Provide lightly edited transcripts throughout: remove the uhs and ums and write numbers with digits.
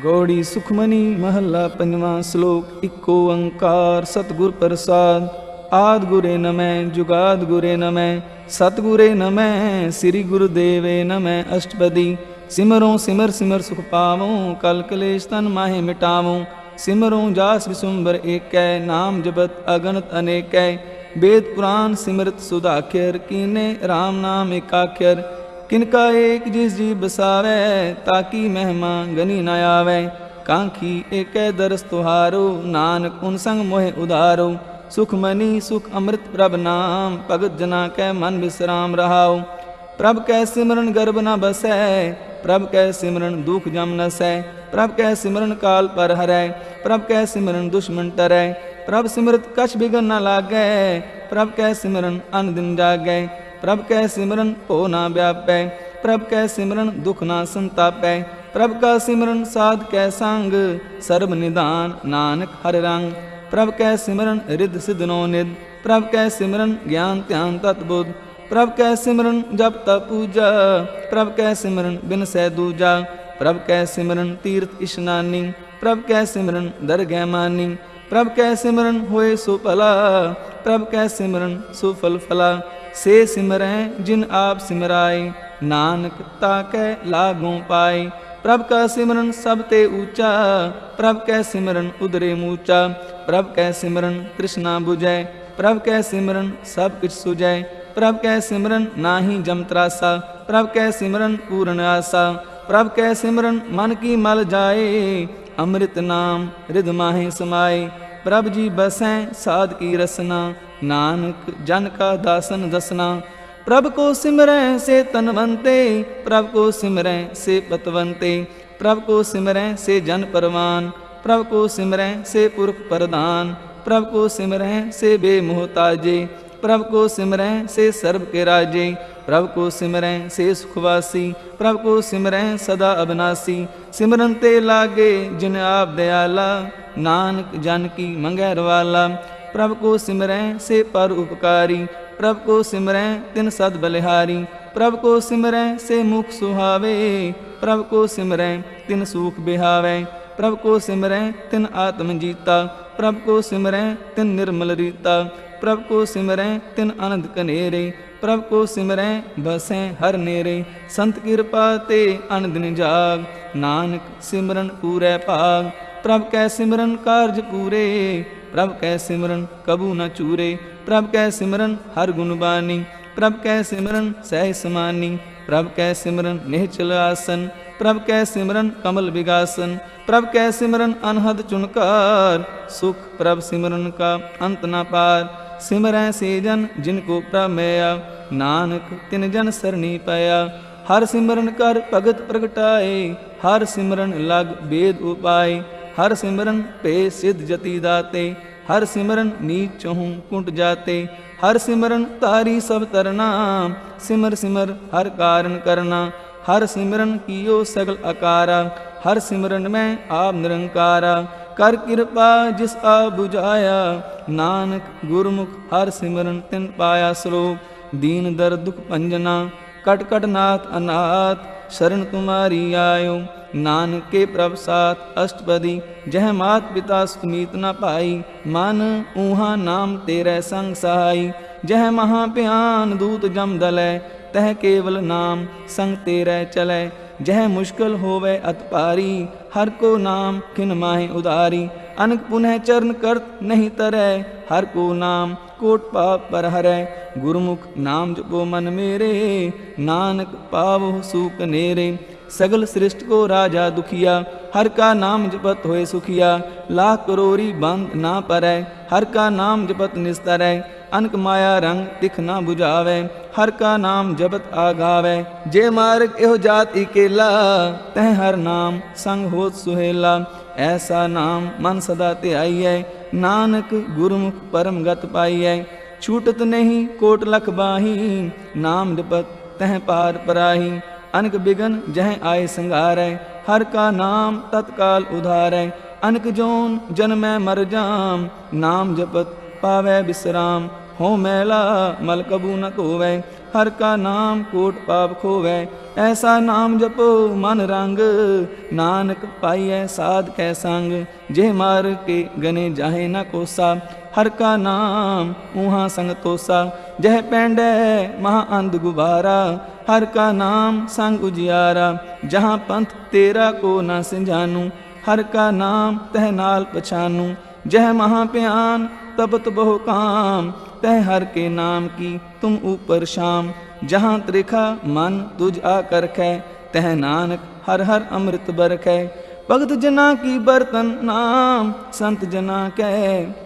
गौड़ी सुखमनी महला पंजवा श्लोक इको ओंकार सतगुर प्रसाद। आद गुरे नमः जुगाद गुरे नमः सतगुरे नमः श्री गुरुदेवे नमः। अष्टपदी सिमरों सिमर सिमर सुख पावों कल कलेश तन माहे मिटावों। सिमरों जास विसुंबर एकै नाम जपत अगणत अनेकै। वेद पुराण सिमरत सुधाख्यर कीने राम नाम एकाख्यर। किनका एक जिस जी बसावै ताकि महिमा गनी न आवै। कांखी एकै दरस तुहारो नानक उन संग मोहे उधारो। सुख मनी सुख अमृत प्रभ नाम भगत जना कै मन विश्राम रहाओ। प्रभ कै सिमरन गर्भ न बसै प्रभ कै सिमरन दुख जम नसै। प्रभ कै सिमरन काल पर हरै प्रभ कै सिमरन दुश्मन टरै। प्रभ सिमरत कछ बिगन न लागै प्रभ कै सिमरन अन दिन जागै। प्रभ कै सिमरन हो ना व्यापै प्रभ कै सिमरन दुख ना संतापै। प्रभ का सिमरन साध कै संग सर्व निदान नानक हर रंग। प्रभ कै सिमरन रिद्ध सिद्ध नो निध प्रभ कै सिमरन ज्ञान ध्यान तत्बुद्ध। प्रभ कै सिमरन जप तप पूजा प्रभ कै सिमरन बिन सै दूजा। प्रभ कै सिमरन तीर्थ इशनानी प्रभ कै सिमरन दरगह मानी। प्रभ कै सिमरन होए सो भला प्रभ कै सिमरन सुफल फला। से सिमरै जिन आप सिमराए नानक ताकै लागों पाए। प्रभ का सिमरन सब ते ऊंचा प्रभ कै सिमरन उदरे मूचा। प्रभ कै सिमरन तृष्णा बुझै प्रभ कै सिमरन सब किछ सुझै। प्रभ कै सिमरन नाहि जम त्रासा प्रभ कै सिमरन पूर्ण आसा। प्रभ कै सिमरन मन की मल जाए अमृत नाम रिद माहे समाए। प्रभ जी बसैं साध की रसना नानक जन का दासन दसना। प्रभ को सिमरै से तनवंते प्रभ को सिमरै से पतवंते। प्रभ को सिमरै से जन परवान प्रभ को सिमरै से पुरख प्रधान। प्रभ को सिमरै से बेमोहताजे प्रभ को सिमरै से सर्व के राजे। प्रभ को सिमरै से सुखवासी प्रभ को सिमरै सदा अविनाशी। सिमरन ते लागे जिन आप दयाला नानक जानकी मंगैर वाला। प्रभ को सिमरै से पर उपकारी प्रभ को सिमरै तिन सद बलिहारी। प्रभ को सिमरै से मुख सुहावे प्रभ को सिमरै तिन सुख बिहावे। प्रभ को सिमरै तिन आत्म जीता प्रभ को सिमरै तिन निर्मल रीता। प्रभ को सिमरै तिन आनंद कनेरे प्रभ को सिमरै बसैं हर नेरे। संत कृपा ते अन दिन जाग नानक सिमरन पूरै भाग। प्रभ कै सिमरन कारज पूरे प्रभ कै सिमरन कबू न चूरे। प्रभ कै सिमरन हर गुण बानी प्रभ कै सिमरन सह समानी। प्रभ कै सिमरन निहचल आसन प्रभ कै सिमरन कमल विगासन। प्रभ कै सिमरन अनहद चुनकार सुख प्रभ सिमरन का अंत न पार। सिमरै से जन जिनको प्रमेया नानक तिन जन सरनी पाया। हर सिमरन कर भगत प्रगटाए हर सिमरन लग वेद उपाय। हर सिमरन पे सिद्ध जति दाते हर सिमरन नीच चहूँ कुंट जाते। हर सिमरन तारी सब तरना सिमर सिमर हर कारण करना। हर सिमरन कियो सगल अकारा हर सिमरन में आप निरंकारा। कर कृपा जिस आ बुझाया नानक गुरमुख हर सिमरन तिन पाया। श्लोक दीन दर दुख भंजना कट कट नाथ अनाथ शरण तुम्हारी आयो। नानक के प्रभ साथ अष्टपदी जह मात पिता सुमीत न पाई। मन ऊहा नाम तेरे संग सहाई जह महाप्यान दूत जम दलै। तह केवल नाम संग तेरे चलै जह मुश्किल होवे अत पारी। हर को नाम खिन माहे उदारी अनक पुनः चरण करत नहीं तरह। हर को नाम कोट पाप पर हरै गुरुमुख नाम जपो मन मेरे। नानक पावो सूक नेरे सगल सृष्टि को राजा दुखिया। हर का नाम जपत होए सुखिया लाख करोरी बंद ना परै। हर का नाम जपत निस्तरै अनक माया रंग तिख ना बुझावे। हर का नाम जपत आगावे जे मार्ग एहो जात इकेला। तह हर नाम संग होत सुहेला ऐसा नाम मन सदा ते आइयै। नानक गुरुमुख परम गत पाइयै। छूटत नहीं कोट लख बाही नाम जपत तह पार पराही। अनक बिगन जह आए संगारै हर का नाम तत्काल उधारै। अनक जोन जन्मै मर जाम नाम जपत पावै विश्राम। हो मैला मल कबू न धोवै हर का नाम कोट पाप खोवै। ऐसा नाम जपो मन रंग, नानक पाइयै साध कै संग। जे मार के गने जाहे न कोसा, हर का नाम ऊहा संग तोसा। जह पैंडै महा अंध गुबारा, हर का नाम संग उजियारा। जहाँ पंथ तेरा को न सिंजानू, हर का नाम तह नाल पछानू। जह महाप्यान तपत बहु काम, तह हर के नाम की तुम ऊपर शाम। जहाँ त्रिखा मन तुझ आकर कै, तह नानक हर हर अमृत बरखै। भगत जना की बर्तन नाम, संत जना कै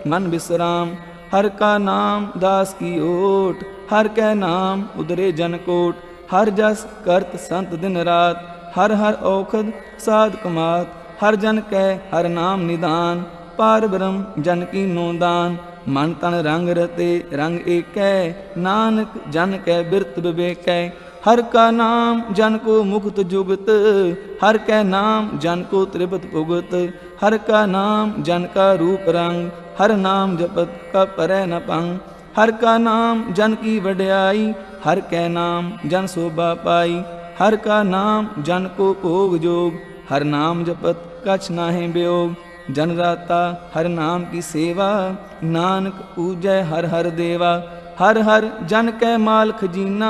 मन विश्राम। हर का नाम दास की ओट, हर कै नाम उदरे जन कोट। हर जस करत संत दिन रात, हर हर औखद साध कमात। हर जन कै हर नाम निदान, पार ब्रह्म जन की नो दान। मन तन रंग रते रंग एकै, नानक जन कै बिरत विवेकै। हर का नाम जन को मुक्त जुगत, हर कै नाम जन को त्रिपत पुगत। हर का नाम जन का रूप रंग, हर नाम जपत का परै न पंग। हर का नाम जन की वड्याई, हर कै नाम जन शोभा पाई। हर का नाम जन को भोग जोग, हर नाम जपत कछ नाहि वियोग। जन राता हर नाम की सेवा, नानक पूजै हर हर देवा। हर हर जन कै माल खजीना,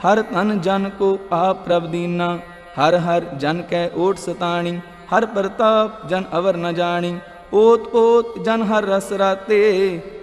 हर तन जन को आप प्रभ दीना। हर हर जन कै ओट सताणी, हर प्रताप जन अवर न जानी। ओत ओत जन हर रस राते,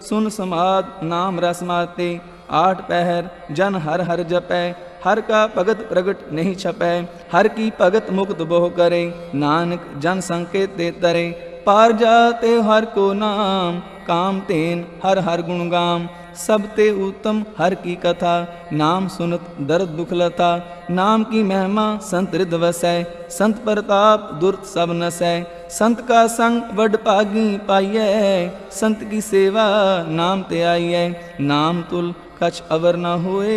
सुन समाद नाम रस माते। आठ पहर जन हर हर जपै, हर का भगत प्रगट नहीं छपै। हर की भगत मुक्त बहु करे, नानक जन संकेत ते तरे। पार जाते हर को नाम, काम तेन हर हर गुण गाम। सब ते उत्तम हर की कथा, नाम सुनत दर्द दुख लथा। नाम की महिमा संत हृद वसै, संत प्रताप दुर्त सब नसै। संत का संग वड भागी पाइयै, संत की सेवा नाम ते आइयै। नाम तुल कछ अवर न होए,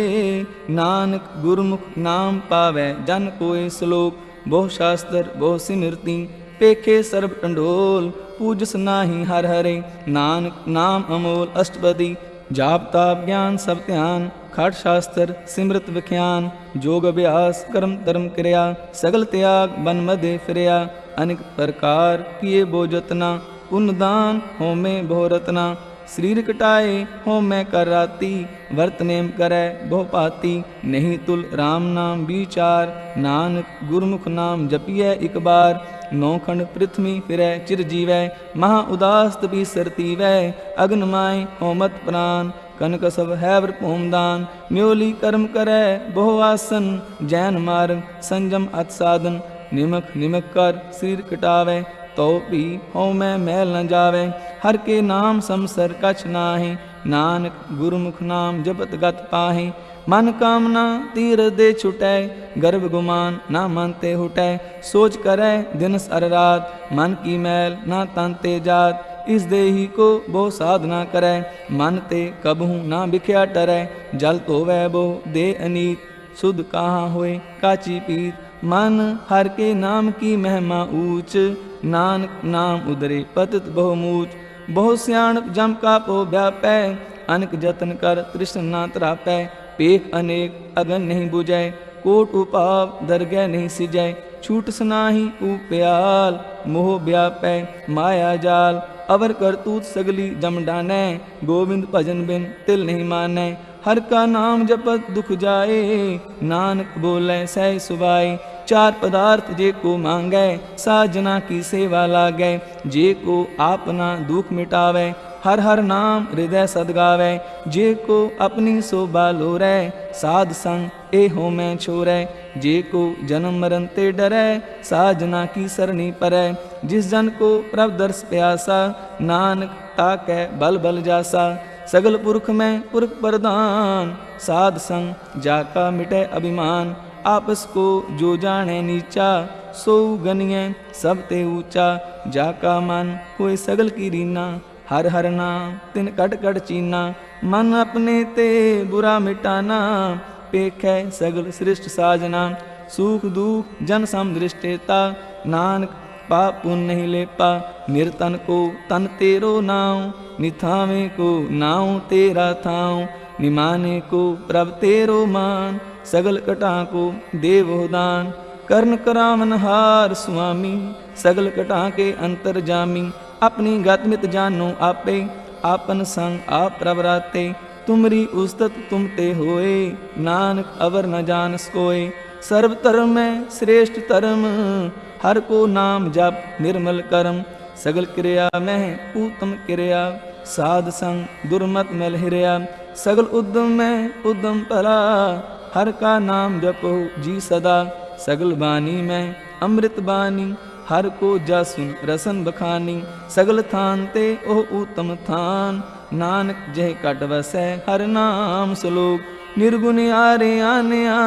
नानक गुरमुख नाम पावै जन कोय। श्लोक बहु शास्त्र बहु सिमृति, पेखे सर्ब टंडोल। पूजस नाही हर हरे, नानक नाम अमोल अष्टपदी। जाप ताप ज्ञान सब ध्यान, खट शास्त्र सिमृत विख्यान। जोग अभ्यास कर्म धर्म क्रिया, सगल त्याग बन मदे फिरया। अनेक प्रकार किए बो जतना, पुण्य दान होमे बहु रतना। शरीर कटाए हो मैं कर राती, वर्त नेम करै बहु पाती। नहीं तुल राम नाम विचार, नानक गुरमुख नाम जपिए एक बार। नौखंड पृथ्वी फिरै चिर जीवै, महा उदास तपी सरतीवै। अग्न माय हो मत प्राण, कनक सब हैवर भूमदान। म्योली कर्म करै बहु आसन, जैन मार्ग संजम अत साधन। निमक निमक कर शरीर कटावै, तो भी हो मैं मैल न जावे। हर के नाम समसर कछ नाहि, नानक गुरमुख नाम जपत गत पाहि। मन कामना तीर दे छुटै, गर्भ गुमान ना मानते हुटै। सोच करै दिन सर रात, मन की मैल ना तनते जात। इस देही को बहु साधना करै, मन ते कबहू ना बिख्या टरै। जल धोवै बहु दे अनीत, शुद्ध कहाँ होए काची पीत। मन हर के नाम की महिमा ऊंच, नानक नाम उदरे पतित बहुमूच। बहु सियाण जम का पो व्यापै, अनक जतन कर तृष्ण ना त्रापै। पेख अनेक अगन नहीं बुझै, कोट उपाव दरगह नहीं सिजै। छूट सनाही उप्याल, मोह व्यापै माया जाल। अवर करतूत सगली जम डानै, गोविंद भजन बिन तिल नहीं मानै। हर का नाम जपत दुख जाए, नानक बोलै सह सुभाए। चार पदार्थ जे को मांगै, साजना की सेवा लागै। जे को आपना दुख मिटावै, हर हर नाम हृदय सदगावै। जे को अपनी शोभा लोरै, साध संग ए हो मैं छोरै। जे को जन्म मरण ते डरै, साजना की सरनी परै। जिस जन को प्रभ दर्श प्यासा, नानक ताकै बल बल जासा। सगल पुरख में पुरख प्रधान, साध संग जाका मिटै अभिमान। आपस को जो जाने नीचा, सो गनिय सब ते ऊंचा। जाका मन कोई सगल की रीना, हर हर नाम तिन कट कट चीना। मन अपने ते बुरा मिटाना, पेखै सगल सृष्ट साजना। सुख दुख जन सम दृष्टेता, नानक पाप पुण्य नहीं लेपा। निर्तन को तन तेरो नाव, निथावे को नाव तेरा थाव। निमाने को प्रभ तेरो मान, सगल कटा को देवो दान। कर्ण करावन हार स्वामी, सगल कटा के अंतर जामी। अपनी गत मित जानो आपे, आपन संग आप प्रवराते। तुमरी उस्तत तुम ते होए, नानक अवर न जानस कोय। सर्व धर्म में श्रेष्ठ धर्म, हर को नाम जप निर्मल कर्म। सगल क्रिया में उत्तम क्रिया, साध संग दुर्मत मल हिरया। सगल उद्यम में उद्यम भला, हर का नाम जपो जी सदा। सगल बानी में अमृत बानी, हर को जासुन रसन बखानी। सगल थान ते ओह उत्तम थान, नानक जह कट वसै हर नाम सलोक। निर्गुण आरे आनया,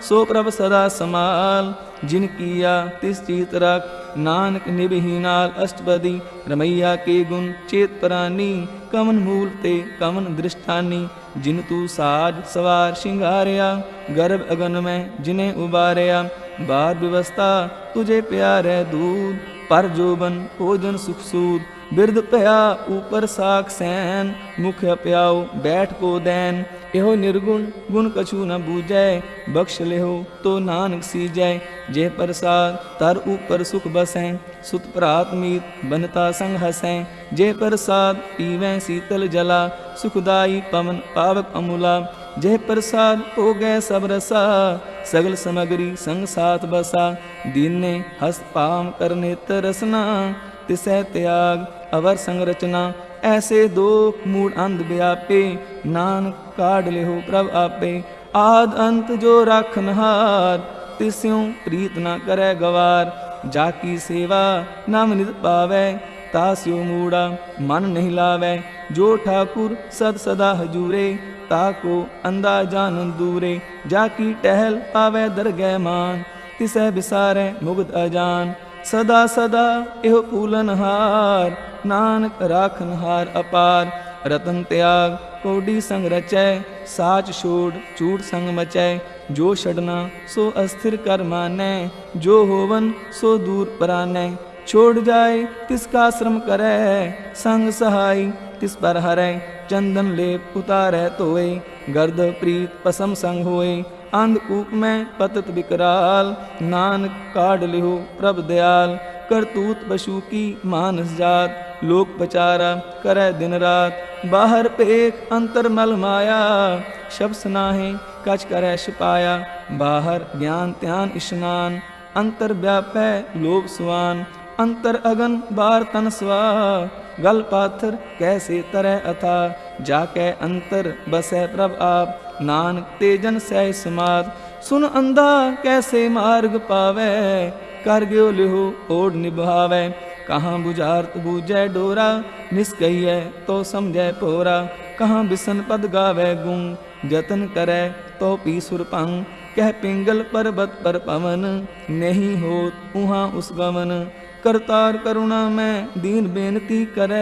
सो प्रभ सदा समाल। जिन किया तिस चीत रख, नानक निबहीनाल अष्टपदी। रमैया के गुण चेत प्राणी, कवन मूल ते कवन दृष्टानी। जिन तू साज सवार सिंगारया, गर्भ अगन में जिन्हें उबारया। बार व्यवस्था तुझे प्यारे दूध, पर जोबन भोजन सुख सूद। बिरद पया ऊपर साख सैन, मुख प्याओ बैठ को दैन। एहो निर्गुण गुण कछु न बूझै, बख्श लेहो तो नानक सीजै। जय प्रसाद तर ऊपर सुख बसै, सुत प्रात मीत बनता संग हसै। जय प्रसाद पीवै शीतल जला, सुखदाई पवन पावक अमूला। जय प्रसाद हो गए सब रसा, सगल सामग्री संग साथ बसा। दीन ने हस पाम करने तरसना, तिसै त्याग अवर संरचना। ऐसे दो मूड अंध व्यापे, नानक काढ़ लेहो प्रभ आपे। आद अंत जो राखनहार, तिस्यों प्रीत न करे गवार। जाकी सेवा नाम नित पावै, तास्यो मूड़ा मन नहीं लावै। जो ठाकुर सद सदा हजूरे, ताको अंदा जानन दूरे। जाकी टहल पावै दरगह मान, तिसै बिसारै मुग्ध अजान। सदा सदा एहो फूलनहार, नानक राखनहार अपार। रतन त्याग कोडी संग रचै, साच छोड़ चूड़ संग मचै। जो छड़ना सो अस्थिर कर मानै, जो होवन सो दूर परानै। छोड़ जाए तिसका श्रम करै, संग सहाय तिस पर हरै। चंदन लेप उतारै तोए, गर्द प्रीत पसम संग होए। अंधकूप में पतत विकराल, नानक काढ़ लिहो प्रभ दयाल। करतूत पशु की मानस जात, लोक पचारा करे दिन रात। बाहर पेख अंतर मल माया, शब्द नाहे कच करे छिपाया। बाहर ज्ञान ध्यान स्नान, अंतर व्यापै लोभ सुआन। अंतर अगन बार तन स्वा, गल पाथर कैसे तरह अथा। जाकै अंतर बसै प्रभ आप, नानक तेजन सह समाद। सुन अंधा कैसे मार्ग पावै, कर ग्यो लिहो ओढ़ निभावै। कहाँ बुझारत बूझै डोरा, निस्कहियै तो समझै पोरा। कहाँ बिसन पद गावै गुण, जतन करै तो पी सुर भंग। कह पिंगल पर्वत पर पवन, नहीं होत उहाँ उस गमन। करतार करुणा में दीन बेनती करै,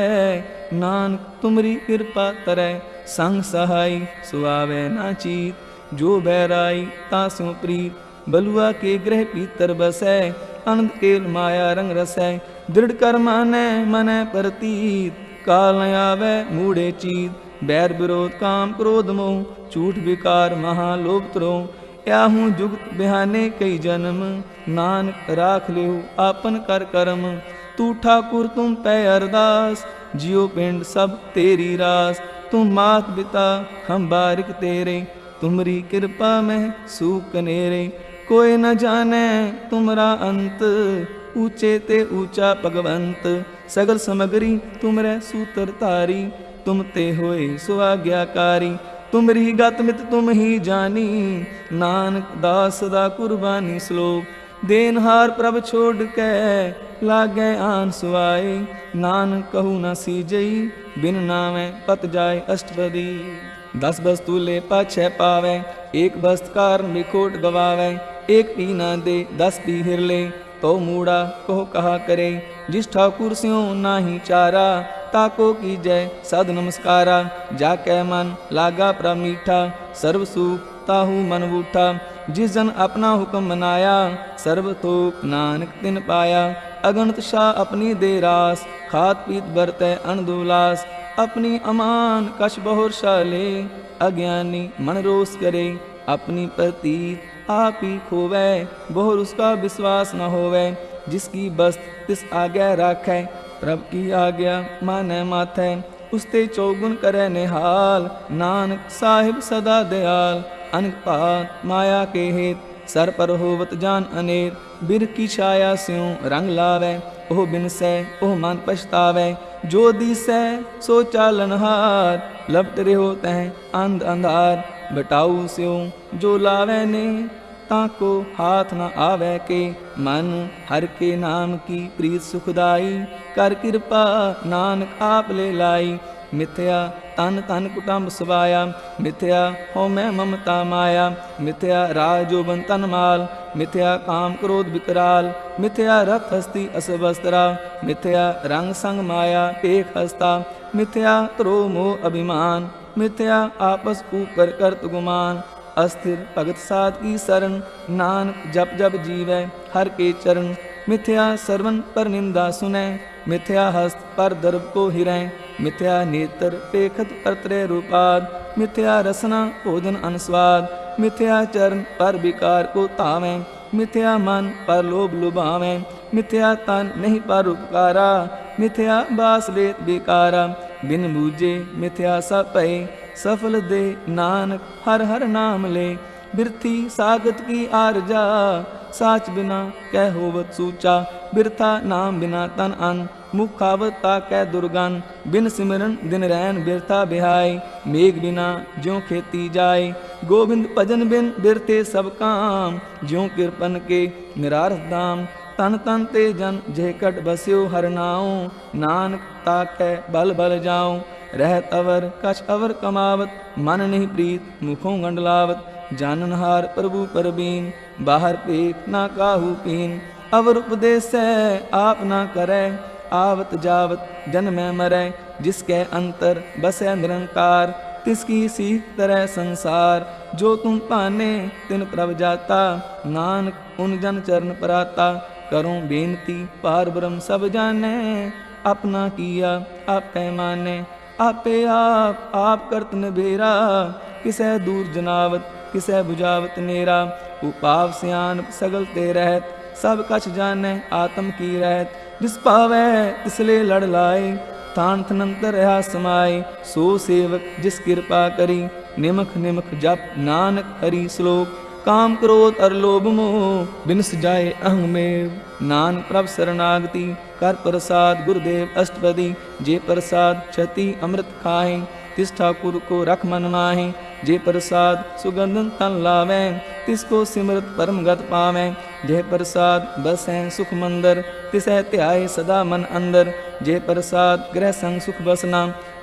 नानक तुमरी कृपा तरै। संग सहाय सुआवै ना चीत, जो बैराई तासों प्रीत। बलुआ के ग्रह पीतर बसै, अनंत केल माया रंग रसै। दृढ़ कर मानै मनै प्रतीत, काल न आवै मूढ़े चीत। बैर विरोध काम क्रोध मोह, झूठ विकार महालोभ त्रोह। याहूँ जुगत बिहाने कई जन्म, नानक राख लेहु आपन कर कर्म। तू ठाकुर तुम पै अरदास, जियो पिंड सब तेरी रास। तुम मात पिता हम बारिक तेरे, तुमरी कृपा में सूख कनेरे। कोई न जाने तुमरा अंत, ऊंचे ते ऊंचा भगवंत। सगल सामग्री तुमरे सूत्र तारी, तुम ते होए सुआज्ञाकारी। तुमरी गत मित तुम ही जानी, नानक दास सदा कुर्बानी श्लोक। देनहार प्रभ छोड़ के, लागे आन सुआए। नानक कहू न सीजई, बिन नामे पत जाय अष्टपदी। 10 वस्तु ले पाछे पावे, एक वस्त कारण बिखोट गवावे। एक पी न दे 10 पी हिर ले, तो मूड़ा कहो कहा करे। जिस ठाकुर स्यों नाही चारा, ताको की जय सद नमस्कारा। जाकै मन लागा प्र मीठा, सर्व सुख ताहू मन बूठा। जिस जन अपना हुक्म मनाया, सर्व थोक नानक तिन पाया। अगणत शाह अपनी दे रास, खात पीत बरतै अनदुलास। अपनी अमान कछ बहुर शाले। अज्ञानी मन रोष करे अपनी प्रतीत आप ही खोवै। बहुर उसका विश्वास न होवै जिसकी बस तिस आज्ञा राखै। प्रभ की आज्ञा मानै माथै उसते चौगुन करे निहाल। नानक साहिब सदा दयाल अनक पात माया के हेत। सर पर होवत जान अनेर बिर की छाया स्यों रंग लावै। ओह बिनसै ओह मन पछतावै जो दिसै सो चालनहार। लपट रहो तह अंध अंधार बटाऊ स्यों जो लावै ने। ताको हाथ न आवै के मन हर के नाम की प्रीत सुखदाई। कर कृपा नानक आप ले लाई। मिथ्या तन तन कुटुंब सवाया मिथ्या हो मैं ममता माया। मिथ्या राज जोबन तन माल मिथ्या काम क्रोध विकराल। मिथ्या रथ हस्ती असवस्त्रा मिथ्या रंग संग माया टेक हस्ता। मिथ्या क्रो मोह अभिमान मिथ्या आपस ऊपर करत गुमान। अस्थिर भगत साध की शरण नानक जप जप जीवै हर के चरण। मिथ्या सरवन पर निंदा सुनै मिथ्या हस्त पर दर्भ को हिरै। मिथ्या नेत्र पेखत पर त्रय रूपाद मिथ्या रसना भोजन अनुस्वाद। मिथ्या चरण पर विकार को तावै मिथ्या मन पर लोभ लुभावै। मिथ्या तन नहीं पर उपकारा मिथ्या बास लेत बेकारा। बिन बूझे मिथ्या सब पै सफल दे नानक हर हर नाम ले। बिरथी सागत की आरजा साच बिना कह होवत सूचा। बिरथा नाम बिना तन अन मुखावत ताकै दुर्गन। बिन सिमरन दिन रैन बिरथा बिहाय मेघ बिना ज्यों खेती जाय। गोविंद भजन बिन बिरथे सब काम ज्यों कृपन के निरारथ दाम। तन तन ते जन जेकट बस्यो हर नाओ नानक ताकै बल बल जाओ। रहत अवर कछ अवर कमावत मन नहीं प्रीत मुखों गंडलावत। जाननहार प्रभु परबीन बाहर पेट ना काहू पीन। अवर उपदेश आप ना करे आवत जावत जन्म मरै। जिसके अंतर बसै निरंकार तिसकी सीख तरह संसार। जो तुम पाने तिन प्रभ जाता नानक उन जन चरण पराता। करूं बेनती पार ब्रह्म सब जाने अपना किया आप पैमाने। आपे आप करत निबेरा किसै दूर जनावत किसै बुझावत नेरा। उपाव सियान सगल ते रहत सब कछ जाने आत्म की रहत। जिस पावै तिसले लड़ लाए थान थनंतर रहा समाए। सो सेवक जिस कृपा करी निमख निमख जप नानक हरि श्लोक। काम क्रोध अर लोभ मोह बिनस जाए अहं में। नानक प्रभ शरणागति कर प्रसाद गुरुदेव अष्टपदी। जे प्रसाद क्षति अमृत खाए तिस ठाकुर को रख मन माहे। जे प्रसाद सुगंधन तन लावे तिसको सिमरत परम गत पावे। जे प्रसाद बसै सुख मंदर तिसै ध्याय सदा मन अंदर। जे प्रसाद ग्रह संग सुख बसना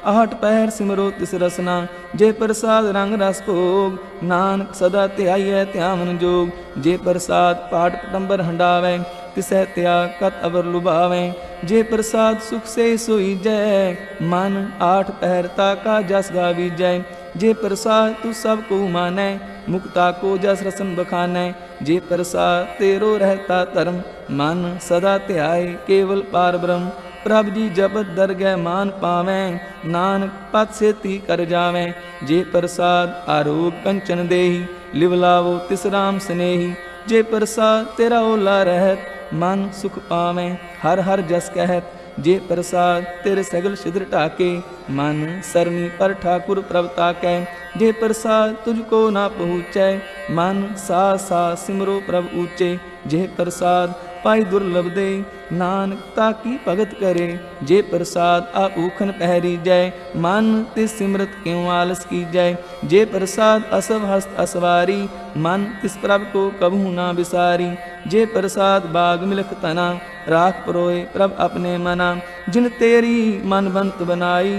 आहट पहर सिमरो तिस रसना। जे प्रसाद रंग रस भोग नानक सदा ध्याइयै ध्यान जोग। जे प्रसाद पाठ पटंबर हंडावै तिसै त्याग कत अवर लुभावै। जे प्रसाद सुख से सोई जय मन आठ पहर ताका जस गावी जय। जे प्रसाद तू सब को मानै मुक्ता को जस रसन बखानै। जे प्रसाद तेरो रहता धर्म मन सदा ध्याय केवल पार ब्रह्म। प्रभ जी जपत दरगह मान पावैं नानक पद सेती कर जावैं। जे प्रसाद आरोग कंचन देही लिवलावो तिस राम स्नेही। जे प्रसाद तेरा ओला रहत मन सुख पावैं हर हर जस कहत। जे प्रसाद तेरे सगल छिद्र ढाके मन सरनी पर ठाकुर प्रभ ताकै। जे प्रसाद तुझको ना पहुँचै मन सा सा सिमरो प्रभ ऊँचे। जे प्रसाद पाई दुर्लभ दे नानक ताकी भगत करे। जे प्रसाद आभूखन पहरी जय मन तिस सिमरत क्यों आलस की जय। जे प्रसाद असव हस्त असवारी मन तिस प्रभ को कभू ना बिसारी। जे प्रसाद बाग मिलख तना राख परोए प्रभ अपने मना। जिन तेरी मन बंत बनाई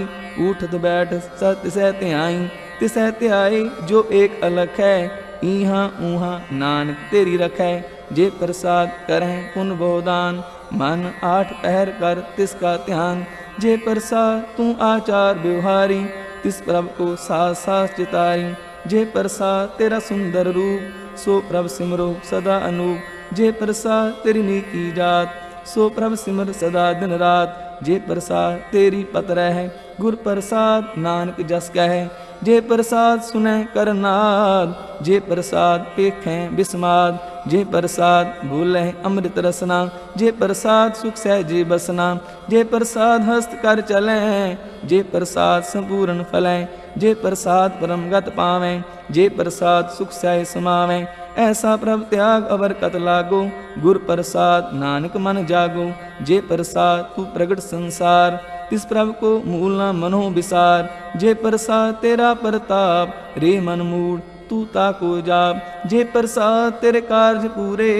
उठत बैठ तिसै ध्याई। तिसै ध्याई जो एक अलख है इहाँ ऊहाँ नानक तेरी रखै। जे प्रसाद करह पुन बहुदान मन आठ पहर कर तिसका ध्यान। जे प्रसाद तू आचार व्यवहारी तिस प्रभ को सास सास चितारी। जे प्रसाद तेरा सुंदर रूप सो प्रभ सिमरो सदा अनूप। जे प्रसाद तेरी नीकी जात सो प्रभ सिमर सदा दिन रात। जे प्रसाद तेरी पत रह। गुर प्रसाद नानक जस कह। जे प्रसाद सुनै करनाद, जे प्रसाद पेखें बिस्माद। जे प्रसाद भूलै अमृत रसना, जे प्रसाद सुख सहजे बसना। जे प्रसाद हस्त कर चलें, जे प्रसाद संपूर्ण फलें। जे प्रसाद परम गत पावें, जे प्रसाद सुख सह समावें। ऐसा प्रभ त्याग अवर कत लागो, गुर प्रसाद नानक मन जागो। जे प्रसाद तू प्रगट संसार, तिस प्रभ को मूल न मनो विसार। जे प्रसाद तेरा प्रताप, रे मन मूड तू ताको जाप। जे प्रसाद तेरे कार्य पूरे,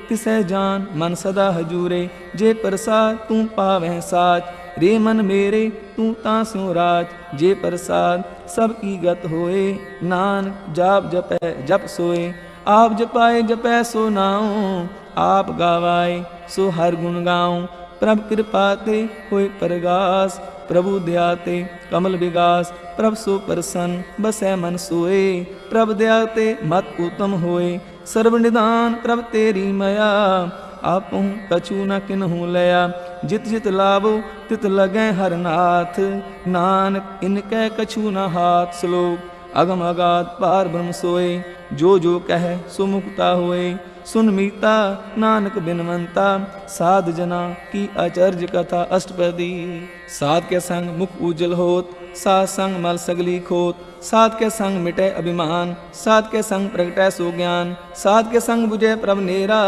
तिसै जान मन सदा हजूरे। जे प्रसाद तू पावै साच, रे मन मेरे तू तासों राज। जे प्रसाद सब की गत होए, नानक जाप जपै जप सोए। आप जपाए जपै सो नाऊं, आप गावाए सो हर गुण गाऊं। प्रभ कृपा ते होए प्रगास, प्रभु दया ते कमल विगास। प्रभ सो प्रसन्न बसै मन सोए, प्रभ दया ते मत उत्तम होए। सर्व निदान प्रभ तेरी मया, आपहु कछु न किन्हु लया। जित जित लाभो तित लगै हर नाथ, नानक इनकै कछु न हाथ। श्लोक अगम अगाध पार ब्रह्म सोए, जो जो कह सो मुक्ता होए। सुन मीता नानक बिनवंता, साध जना की आचर्य कथा। अष्टपदी साध के संग मुख उज्जवल होत, साध संग मल सगली खोत। साध के संग मिटे अभिमान, साध के संग प्रगटै सो ज्ञान। साध के संग बुझे प्रभ नेरा,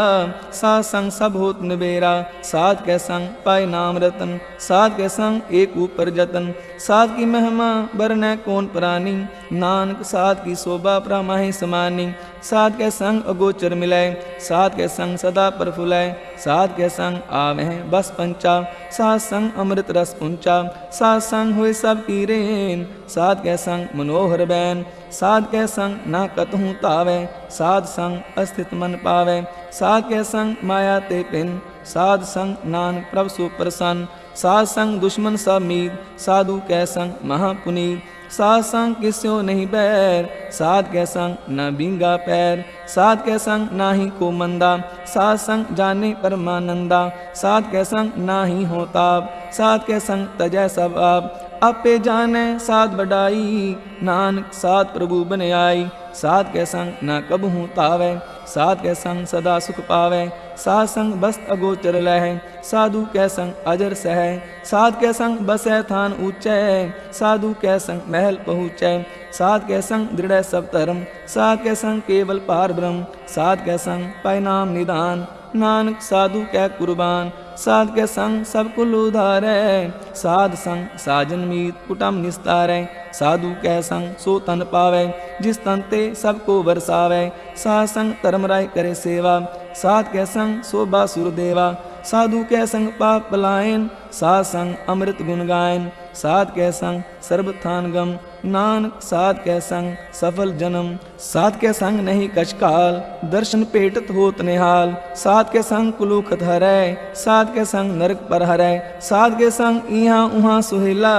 साध संग सब होत निबेरा। साध के संग पाए नाम रतन, साध के संग एक ऊपर जतन। साध की महिमा बरनै कौन प्राणी, नानक साध की शोभा प्रमाहि समानी। साध के संग अगोचर मिलै, साध के संग सदा प्रफुल्लै। साध के संग आवह बस पंचा, साध संग अमृत रस पुंचा। साध संग हुए सब की रेन, साध के संग मनोहर बैन। साध के संग ना कतहु तावै, साध संग अस्थित मन पावै। साध के संग माया ते पिन, साध संग नानक प्रभ सो प्रसन्न। साध संग दुश्मन सब मीत, साधु कै संग महापुनीत। साध संग किस्यो नहीं बैर, साध के संग न बींगा पैर। साध के संग नाही को मंदा, साध संग जाने परमानंदा। साध के संग नाही हो ताप, साध के संग तजै सब आप। आपे जाने साध बड़ाई, नानक साध प्रभु बन आई। साध के संग न कबहु तावै, साध के संग सदा सुख पावै। साध संग बस्त अगोचर लह, साधु कै संग अजर सह। साध के संग बसै थान ऊंचै, साधु कै संग महल पहुँचै। साध के संग दृढ़ सब धर्म, साध के संग केवल पार ब्रह्म। साध के संग पाय नाम निदान, नानक साधु कै कुर्बान। साध के संग सब कुल उधारै, साध संग साजन मीत कुटम निस्तारै। साधु कै संग सो तन पावै, जिस तन ते सबको बरसावै। साध संग धर्म राय करे सेवा, साध कै संग शोभा सुरदेवा। साधु कै संग पाप पलायन, साध संग अमृत गुण गायन। साध कै संग सर्वथान गम, नानक साध कै संग सफल जन्म। साध के संग नहीं कछ काल, दर्शन पेटत होत निहाल। साध के संग कुलूखत हरै, साध के संग नरक पर हरै। साध के संग इहाँ उहाँ सुहेला,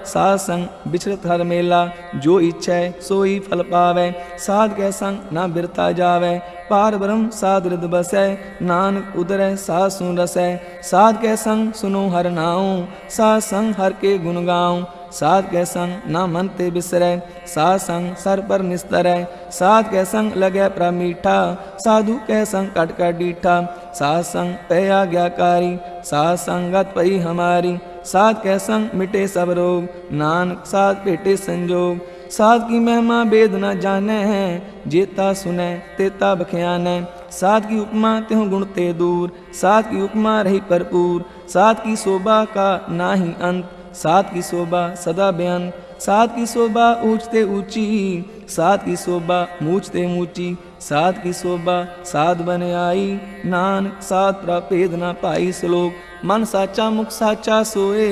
साध संग बिछड़त हर मेला। जो इच्छै सोई फल पावै, साध के संग ना बिरता जावै। पार ब्रह्म साध हृद बसै, नानक उदरै साध सुन रसै। साध के संग सुनो हर नाऊं, साध संग हर के गुण गाऊं। साध के संग ना मन ते बिसरै, साध संग सर पर निस्तरै। साध के संग लगै प्रभ मीठा, साधु कै संग कट कट डीठा। साध संग पै आज्ञाकारी, साध संगत पई हमारी। साध के संग मिटे सब रोग, नानक साध भेटे संजोग। साध की महिमा वेद न जाने हैं, जेता सुने तेता बख्याने। साध की उपमा त्यों गुण ते दूर, साध की उपमा रही भरपूर। साध की शोभा का नाही अंत, साध की शोभा सदा बेअंत। साध की शोभा ऊंचते ऊंची, साध की शोभा मूंचते मूंची। साध की शोभा साध बन आई, नानक साध प्रभेद न पाई। श्लोक मन साचा मुख साचा सोए,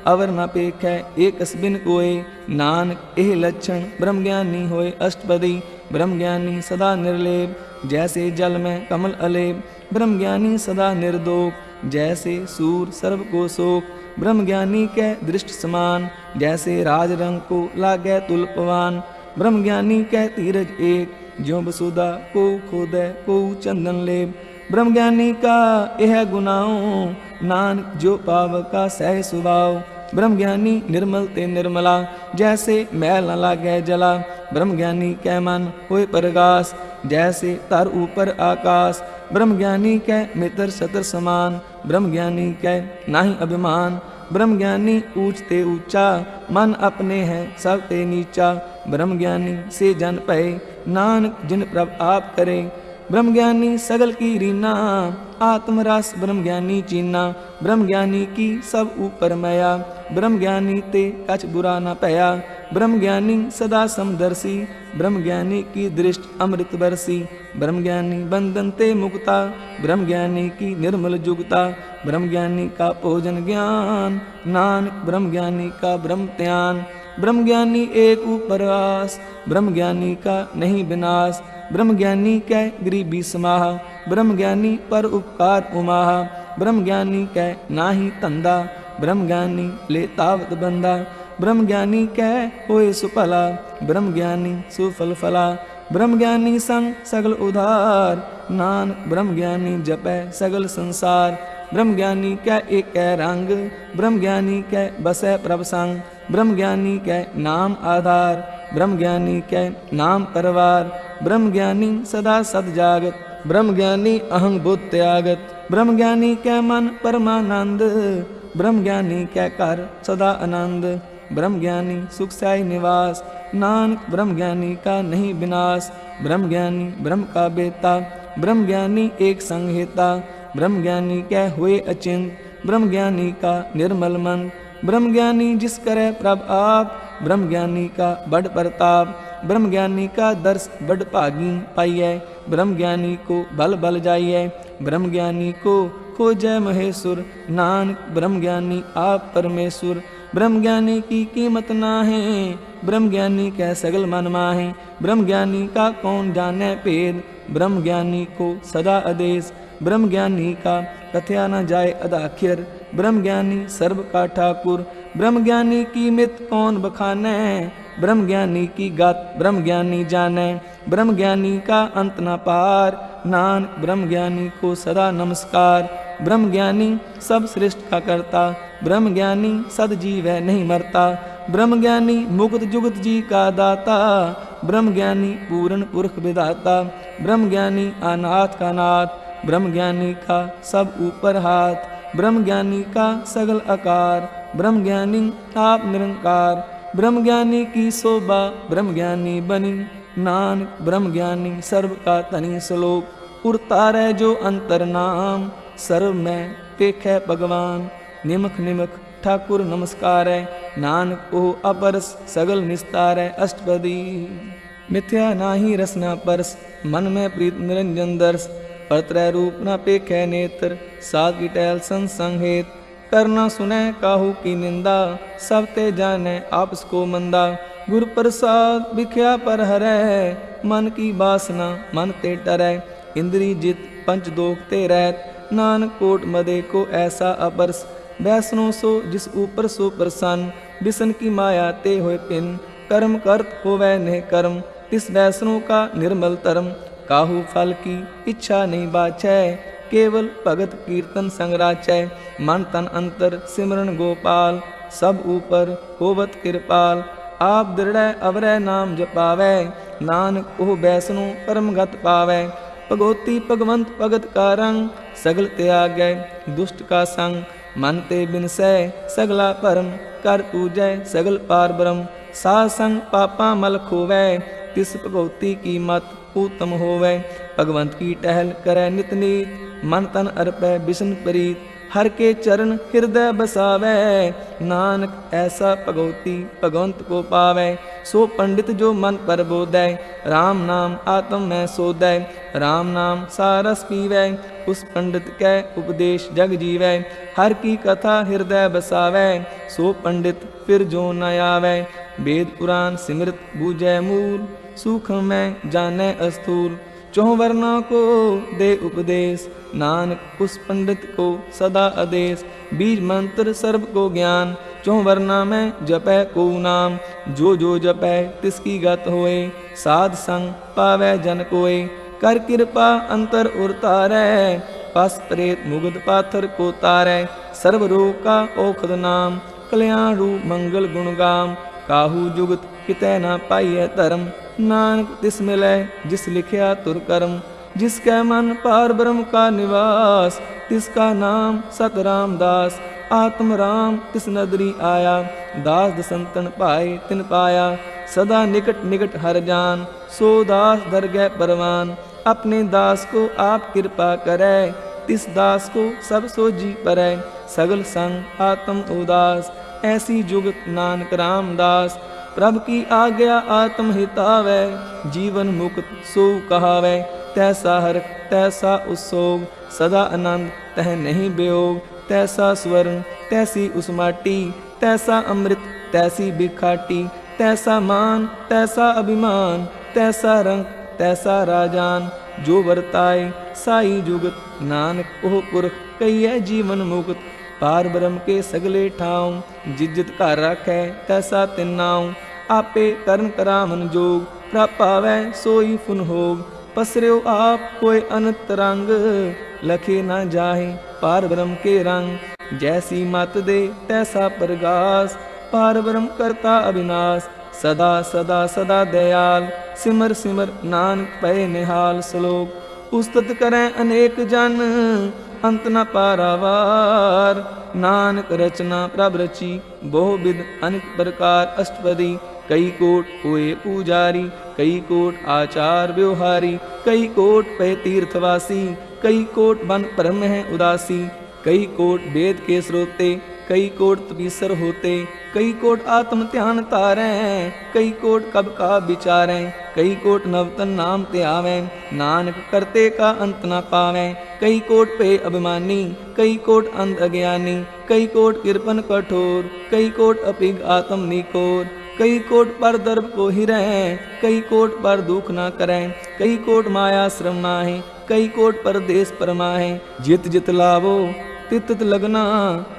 अवर न पेखै एकस बिन कोय। नानक एह लक्षण ब्रह्म ज्ञानी होए। अष्टपदी ब्रह्म ज्ञानी सदा निर्लेप, जैसे जल में कमल अलेप। ब्रह्म ज्ञानी सदा निर्दोष, जैसे सूर सर्व को शोक। ब्रह्म ज्ञानी के दृष्ट समान, जैसे राज रंग को लागै तुलपवान। ब्रह्म ज्ञानी के धीरज एक, ज्यों बसुदा को खोदै को चंदन लेप। ब्रह्म ज्ञानी का यह गुनाओ, नानक जो पाव का सह सुभाव। ब्रह्म ज्ञानी निर्मल ते निर्मला, जैसे मैल न लागे जला। ब्रह्म ज्ञानी कै मन होए परगास, जैसे तर ऊपर आकाश। ब्रह्म ज्ञानी कै मित्र शत्र समान, ब्रह्म ज्ञानी कै नाही अभिमान। ब्रह्म ज्ञानी ऊंच ते ऊंचा, मन अपने है सब ते नीचा। ब्रह्म ज्ञानी से जन पए, नानक जिन प्रभ आप करे। ब्रह्म ज्ञानी सगल की रीना, आत्मरस ब्रह्म ज्ञानी चीना। ब्रह्म ज्ञानी की सब ऊपर मया, ब्रह्म ज्ञानी ते कछ बुरा न पया। ब्रह्म ज्ञानी सदा समदर्शी, ब्रह्म ज्ञानी की दृष्टि अमृत बरसी। ब्रह्म ज्ञानी बंधन ते मुक्ता, ब्रह्म ज्ञानी की निर्मल जुगता। ब्रह्म ज्ञानी का भोजन ज्ञान, नानक ब्रह्म ज्ञानी का ब्रह्म ध्यान। ब्रह्म ज्ञानी एक उपरवास, ब्रह्म ज्ञानी का नहीं विनाश। ब्रह्म ज्ञानी कै गरीबी समाह, ब्रह्म ज्ञानी पर उपकार उमाह। ब्रह्म ज्ञानी कै नाही धंधा, ब्रह्म ज्ञानी ले तावत बंदा। ब्रह्म ज्ञानी कै होए सुफला, ब्रह्म ज्ञानी सुफल फला। ब्रह्म ज्ञानी संग सगल उधार, नानक ब्रह्म ज्ञानी जपै सगल संसार। ब्रह्म ज्ञानी कै एक रंग, ब्रह्म ज्ञानी कै बसै प्रभ संग। ब्रह्म ज्ञानी कै नाम आधार, ब्रह्म ज्ञानी कै नाम परवार। ब्रह्म ज्ञानी सदा सद जागत, ब्रह्म ज्ञानी अहंग बुद्ध त्यागत। ब्रह्म ज्ञानी कै मन परमानंद, ब्रह्म ज्ञानी कै कर सदा आनंद। ब्रह्म ज्ञानी सुख साई निवास, नानक ब्रह्म ज्ञानी का नहीं विनाश। ब्रह्म ज्ञानी ब्रह्म का बेता, ब्रह्म ज्ञानी एक संहिता। ब्रह्म ज्ञानी कै हुए अचिंत, ब्रह्म ज्ञानी का निर्मल मन। ब्रह्म ज्ञानी जिस करे प्रभ आप, ब्रह्म ज्ञानी का बड़ प्रताप। ब्रह्म ज्ञानी का दर्श बड़ भागी पाइयै, ब्रह्म ज्ञानी को बल बल जाइयै। ब्रह्म ज्ञानी को खोजै महेश्वर, नानक ब्रह्म ज्ञानी आप परमेश्वर। ब्रह्म ज्ञानी की कीमत ना है, ब्रह्म ज्ञानी कै सगल मन माहे। ब्रह्म ज्ञानी का कौन जाने भेद, ब्रह्म ज्ञानी को सदा आदेश। ब्रह्म ज्ञानी का कथया न जाए अदाखिर, ब्रह्म ज्ञानी सर्व का ठाकुर। ब्रह्म ज्ञानी की मित कौन बखाने, ब्रह्म ज्ञानी की गात ब्रह्म ज्ञानी जाने। ब्रह्म ज्ञानी का अंत न पार, नानक ब्रह्म ज्ञानी को सदा नमस्कार। ब्रह्म ज्ञानी सब सृष्टि का करता, ब्रह्म ज्ञानी सद जीव है नहीं मरता। ब्रह्म ज्ञानी मुक्त जुगत जी का दाता, ब्रह्म ज्ञानी पूर्ण पुरख विधाता। ब्रह्म ज्ञानी अनाथ का नाथ, ब्रह्म ज्ञानी का सब ऊपर हाथ। ब्रह्म ज्ञानी का सगल आकार, ब्रह्म ज्ञानी आप निरंकार। ब्रह्म ज्ञानी की शोभा ब्रह्म ज्ञानी बनी, नानक ब्रह्म ज्ञानी सर्व का तनि श्लोक। उड़तारै जो अंतर नाम, सर्व में पेखै भगवान। निमख निमख ठाकुर नमस्कार है, नानक ओ अपरस सगल निस्तार है। अष्टपदी मिथ्या नाही रसना परस, मन में प्रीत निरंजन दर्श। परत्रय रूप न पेखै नेत्र, साध की टहल संसंग हेत। करना सुने काहू की निंदा, सब ते जाने आपस को मंदा। गुरु प्रसाद बिख्या पर हरै, मन की बासना मन ते डरै। इंद्री जित पंच दोख ते रहत, नानक कोट मदे को ऐसा अपरस। वैसनो सो जिस ऊपर सो प्रसन्न, बिसन की माया ते होए पिन। कर्म करत होवै नेह कर्म, तिस वैसनो का निर्मल धर्म। काहू फल की इच्छा नहीं बाछै, केवल भगत कीर्तन संग राचै। मन तन अंतर सिमरन गोपाल, सब ऊपर होवत कृपाल। आप दृढ़ अवरै नाम जपावै, नानक ओह बैसनो परमगत पावै। भगवती भगवंत भगत का रंग, सगल त्यागै दुष्ट का संग। मन ते बिनसै सगला परम, कर पूजै सगल पार ब्रह्म। साध संग पापा मल खोवै, तिस भगवती की मत उत्तम होवै। भगवंत की टहल करै नित नीत, मन तन अर्पै बिसन प्रीत। हर के चरण हृदय बसावै, नानक ऐसा भगवती भगवंत को पावै। सो पंडित जो मन पर बोधै, राम नाम आत्म में सोधै। राम नाम सारस पीवै, उस पंडित कै उपदेश जग जीवै। हर की कथा हृदय बसावै, सो पंडित फिर जो न आवै। वेद पुराण सिमृत बूझै मूल, सूक्ष्म में जानै अस्थूल। चौं वर्णा को दे उपदेश, नानक उस पंडित को सदा आदेश। बीज मंत्र सर्व को ज्ञान, चौं वर्णा में जपै को नाम। जो जो जपै तिसकी गत होए, साध संग पावै जन कोय। कर कृपा अंतर उतारै, पस प्रेत मुगध पाथर को तारै। सर्व रोग का औखद नाम, कल्याण रूप मंगल गुण गाम। काहू जुगत कितै न पाइय धर्म, नानक तिस मिलै जिस लिखिया तुर कर्म। जिसकै मन पार ब्रह्म का निवास, तिसका नाम सत रामदास। आत्म राम तिस नदरी आया, दास दसंतन पाए तिन पाया। सदा निकट निकट हर जान, सो दास दरगह परवान। अपने दास को आप कृपा करै, तिस दास को सब सोजी परै। सगल संग आत्म उदास, ऐसी जुगत नानक रामदास। प्रभ की आज्ञा आत्म हितावै, जीवन मुक्त सो कहावै। तैसा हरख तैसा उत्सोग, सदा आनंद तह नहीं वियोग। तैसा स्वर्ण तैसी उस माटी, तैसा अमृत तैसी बिखाटी। तैसा मान तैसा अभिमान, तैसा रंग तैसा राजान। जो वर्ताए साई जुगत, नानक ओह पुरख कहिए जीवन मुक्त। पार ब्रह्म के सगले ठाऊं, जिज्जत घर राखै तैसा तिन नाऊं। आपे करन करामन जोग, प्रभ पावै सोई फुन होग। पसर्यो आप कोई अनंत रंग, लखे न जाहि पार ब्रह्म के रंग। जैसी मत दे तैसा प्रगास, पार ब्रह्म करता अविनाश। सदा सदा सदा दयाल, सिमर सिमर नानक पै निहाल। श्लोक उस्तत करें अनेक जन, अंत न पारावार। नानक रचना प्रभ रची, बहु विध अनेक प्रकार। अष्टपदी कई कोट हुए पूजारी, कई कोट आचार व्यवहारी। कई कोट पे तीर्थवासी, कई कोट बन परम है उदासी। कई कोट वेद के स्रोते, कई कोट तपीसर होते। कई कोट आत्म ध्यान तारें, कई कोट कब का विचारें। कई कोट नवतन नाम त्यावें, नानक करते का अंत न पावें। कई कोट पे अभिमानी, कई कोट अंध अज्ञानी। कई कोट कृपन कठोर, कई कोट अपिग आत्म निकोर। कई कोट पर दर्भ को ही रहें, कई कोट पर दुख न करें। कई कोट माया श्रम माहे, कई कोट परदेश परमाहे। जित जित लावो तित तित लगना,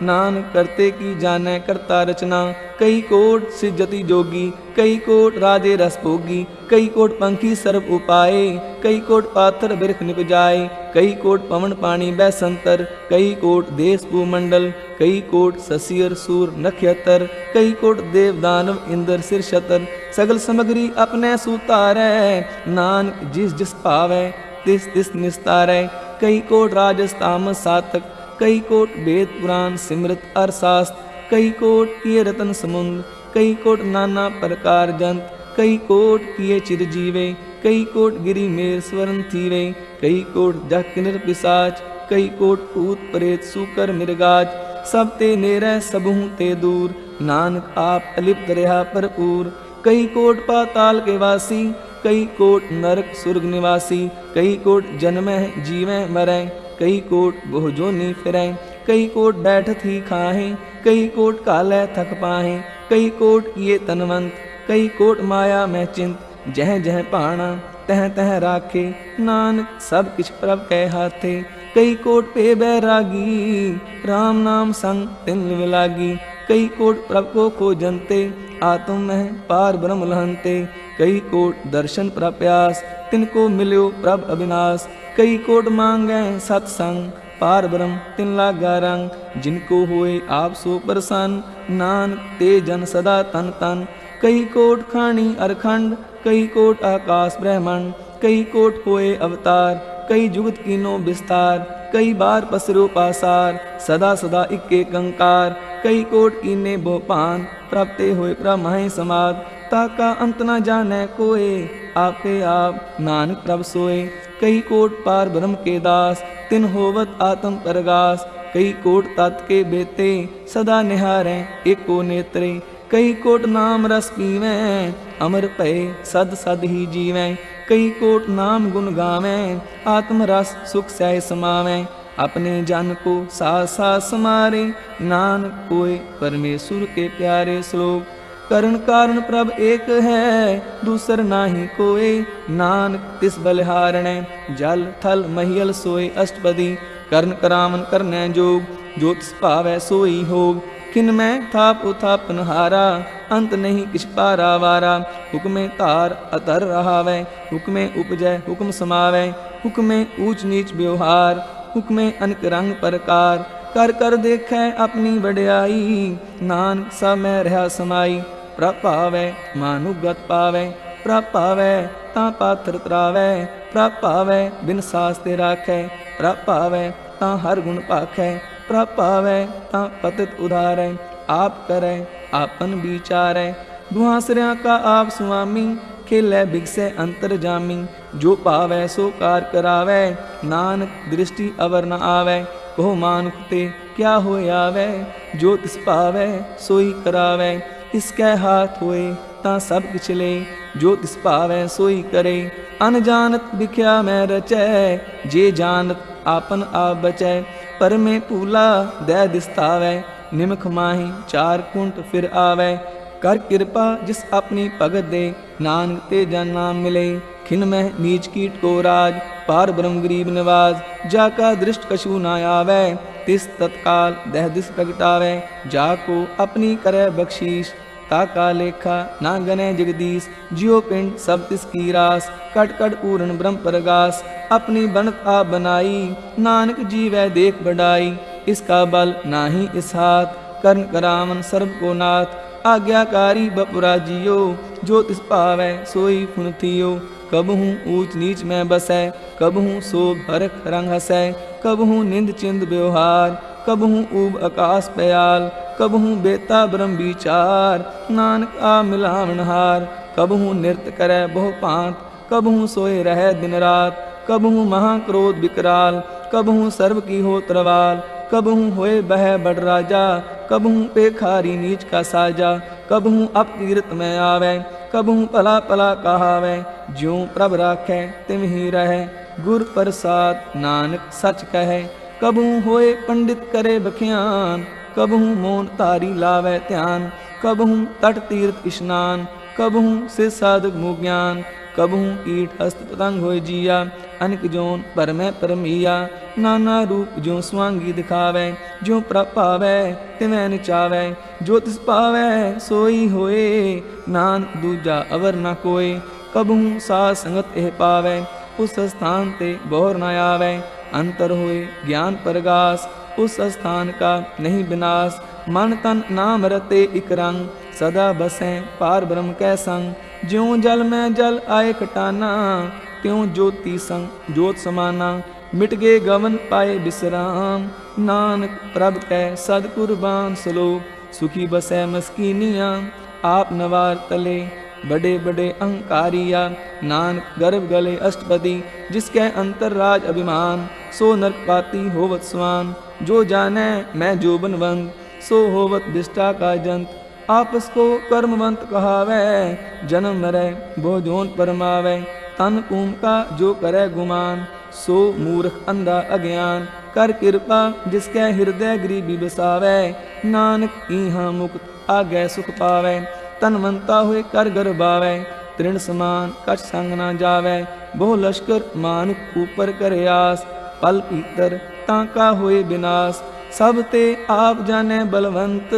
नानक करते की जाने करता रचना। कई कोट सिजति जोगी, कई कोट राजे रस भोगी। कई कोट पंखी सर्व उपाए, कई कोट पाथर बिरख निपजाए। कई कोट पवन पानी बैसंतर, कई कोट देश भूमंडल। कई कोट ससियर सूर नक्षत्र, कई कोट देव दानव इंद्र सिर शतर। सगल समग्री अपने सुतारै, नानक जिस जिस पावै तिस तिस निस्तारै। कई कोट राजस तामस सातक, कई कोट वेद पुराण सिमृत अर्थशास्त्र। कई कोट किए रतन समुद्र, कई कोट नाना प्रकार जंत। कई कोट किए चिरजीवे, कई कोट गिरी मेर स्वर्ण थीवे। कई कोट जग किन्नर पिशाच, कई कोट भूत प्रेत सूकर मृगाज। सब ते नेरह सबहु ते दूर, नानक आप अलिप्त रहा भरपूर। कई कोट पाताल के वासी, कई कोट नरक सुर्ग निवासी। कई कोट जन्मह जीवह मरै, कई कोट बहु जोनी फिरै। कई कोट बैठत ही खाहें, कई कोट कालै थक पाहें। कई कोट किए तनवंत, कई कोट माया में चिंत। जह जह पाणा तह तह राखे, नानक सब किछ प्रभ कै हाथे। कई कोट पे बैरागी, राम नाम संग तिन लागी। कई कोट प्रभ को खोजनते, आत्म में पार ब्रह्म लहनते। कई कोट दर्शन प्रप्यास, तिनको मिल्यो प्रभ अविनाश। कई कोट मांगै सत्संग, पार ब्रह्म तिन लागा रंग। जिनको होए आप सो प्रसन्न, नानक ते जन सदा तन तन। कई कोट खानी अरखंड, कई कोट आकाश ब्रह्मंड। कई कोट होए अवतार, कई जुगत कीनो विस्तार। कई बार पसरो पासार, सदा सदा इक्के कंकार। कई कोट कीने भोपान, प्राप्ते होए प्रमाहि समाद। ताका अंत न जाने कोय, आपे आप नानक प्रभ सोए। कई कोट पार ब्रह्म के दास, तिन होवत आत्म परगास। कई कोट तत् के बेते, सदा निहारें एको नेत्रे। कई कोट नाम रस पीवें, अमर पै सद सद ही जीवें। कई कोट नाम गुण गावें, आत्म रस सुख सह समावें। अपने जन को साथ साथ समारे, नानक कोय परमेश्वर के प्यारे। श्लोक करण कारण प्रभ एक है, दूसर नाही कोय। नानक तिस बलिहारणै, जल थल महियल सोय। अष्टपदी करण करामन करनै जोग, जो तिस भावै सोई होग। किन में थाप उथापन हारा, अंत नहीं किछ पारावारा। हुक्मे तार अतर रहावै, हुक्मे उपजय हुक्म समावै। हुक्मे ऊंच नीच व्यवहार, हुक्मे अनक रंग प्रकार। कर कर देखे अपनी वड्याई, नानक सब में रहा समाई। प्रभ पावै मानुगत पावै, प्रभ पावै तां पात्र तरावै। प्रभ पावै बिन सास्ते राखै, प्रभ पावै तां हर गुण पाखै। प्रभ पावै तां पतित उधारै, आप करै आपन विचारै। दुहासरिया का आप स्वामी, खेलै बिगसै अंतर जामी। जो पावै सो कार करावै, नानक दृष्टि अवर न आवै। कहो मानुख ते क्या होय आवै, जो तिस पावै सोई करावै। इसकै हाथ होए तां सब किछ ले, जो तिस पावै सोई करे। अनजानत बिख्या मैं रचै, जे जानत आपन आप बचै। पर में पूला दै दिसतावै, निमख माही चार कुंट फिर आवै। कर कृपा जिस अपनी भगत दे, नानक ते जन नाम मिले। खिन मह नीच कीट को राज, पार ब्रह्म गरीब निवाज। जाका दृष्ट कछु न आवै, तिस तत्काल दह दिस प्रगटावै। जाको अपनी करे बख्शीश, ताका लेखा ना गने जगदीश। जियो पिंड सब तिसकी रास, कट कट पूर्ण ब्रह्म प्रगास। अपनी बनत आप बनाई, नानक जीवै देख बढ़ाई। इसका बल नाही इस हाथ, कर्ण करावन सर्व को नाथ। आज्ञाकारी बपुरा जियो, जो तिस पावै सोई फुनथियो। कबहूँ ऊंच नीच में बसै, कबहूँ शोभ हरख रंग हसै। कबहूँ निंद चिंद व्यवहार, कबहूँ ऊब आकाश पयाल। कबहूँ बेता ब्रह्म विचार, नानक आ मिलावनहार। कबहूँ नृत्य करे बहु पांत, कबहूँ सोए रहे दिन रात। कबहूँ महाक्रोध विकराल, कबहूँ सर्व की हो तरवाल। कबहूँ होए बह बड़ राजा, कबहूँ पेखारी नीच का साजा। कबहूँ अपकीर्त में आवे, कबहूँ पला पला कहावै। ज्यों प्रभ राखै तिम ही रहे, गुर प्रसाद नानक सच कहे। कबहूँ होए पंडित करे बख्यान, कबहूँ मौन तारी लावै ध्यान। कबहूँ तट तीर्थ स्नान, कबहूँ से साधक मुँह ज्ञान। कबहूँ कीट हस्त पतंग होय जिया, अनिक जोन पर में परमिया। नाना रूप जो स्वांगी दिखावै, जो प्रभ पावै तिवै निचावै। जो तिस पावै सोई होए, नानक दूजा अवर न कोय। कबहूँ साध संगत एह पावै, उस स्थान ते बोर न आवै। अंतर होए ज्ञान प्रगास, उस स्थान का नहीं विनाश। मन तन नाम रते इक रंग, सदा बसें पार ब्रह्म कै संग। ज्यों जल में जल आए खटाना, त्यों ज्योति संग ज्योत समाना। मिट गे गवन पाए विश्राम, नानक प्रभ कै सद कुर्बान। श्लोक सुखी बसै मस्कीनिया, आप नवार तले बड़े बड़े अहंकारिया। नानक गर्भ गले अष्टपदी, जिसके अंतर राज अभिमान। सो नरकपाती होवत स्वान, जो जाने मैं जोबनवंत। सो होवत विष्टा का जंत, आपस को कर्मवंत कहावै। जन्म मरै बो जोन परमावै, तन कूम का जो करे गुमान। सो मूर्ख अंधा अज्ञान, कर कृपा जिसके हृदय गरीबी बसावै। नानक इहाँ मुक्त आगे सुख पावै, तनवंता हुए कर गर्भावै। तृण समान कछ संग न जावै, बहु लश्कर मानुक ऊपर करे आस। पल पीतर ताका होए विनाश, सब ते आप जाने बलवंत।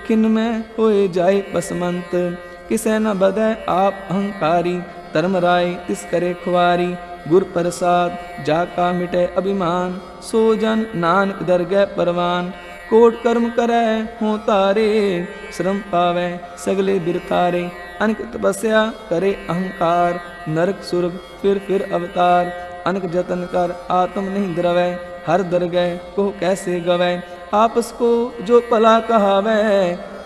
किन में होए जाए पसमंत, किसे न बधै आप अहंकारी। धर्म राय तिस करे खुआरी, गुर प्रसाद जाका मिटे अभिमान। सो जन नानक दरगह परवान, कोट कर्म करे हों तारे। श्रम पावै सगले बिरथारे, अनक तपस्या करे अहंकार। नरक सुरग फिर अवतार, अनक जतन कर आत्म नहीं द्रवै। हर दरगह को कैसे गवै, आपस को जो भला कहावै।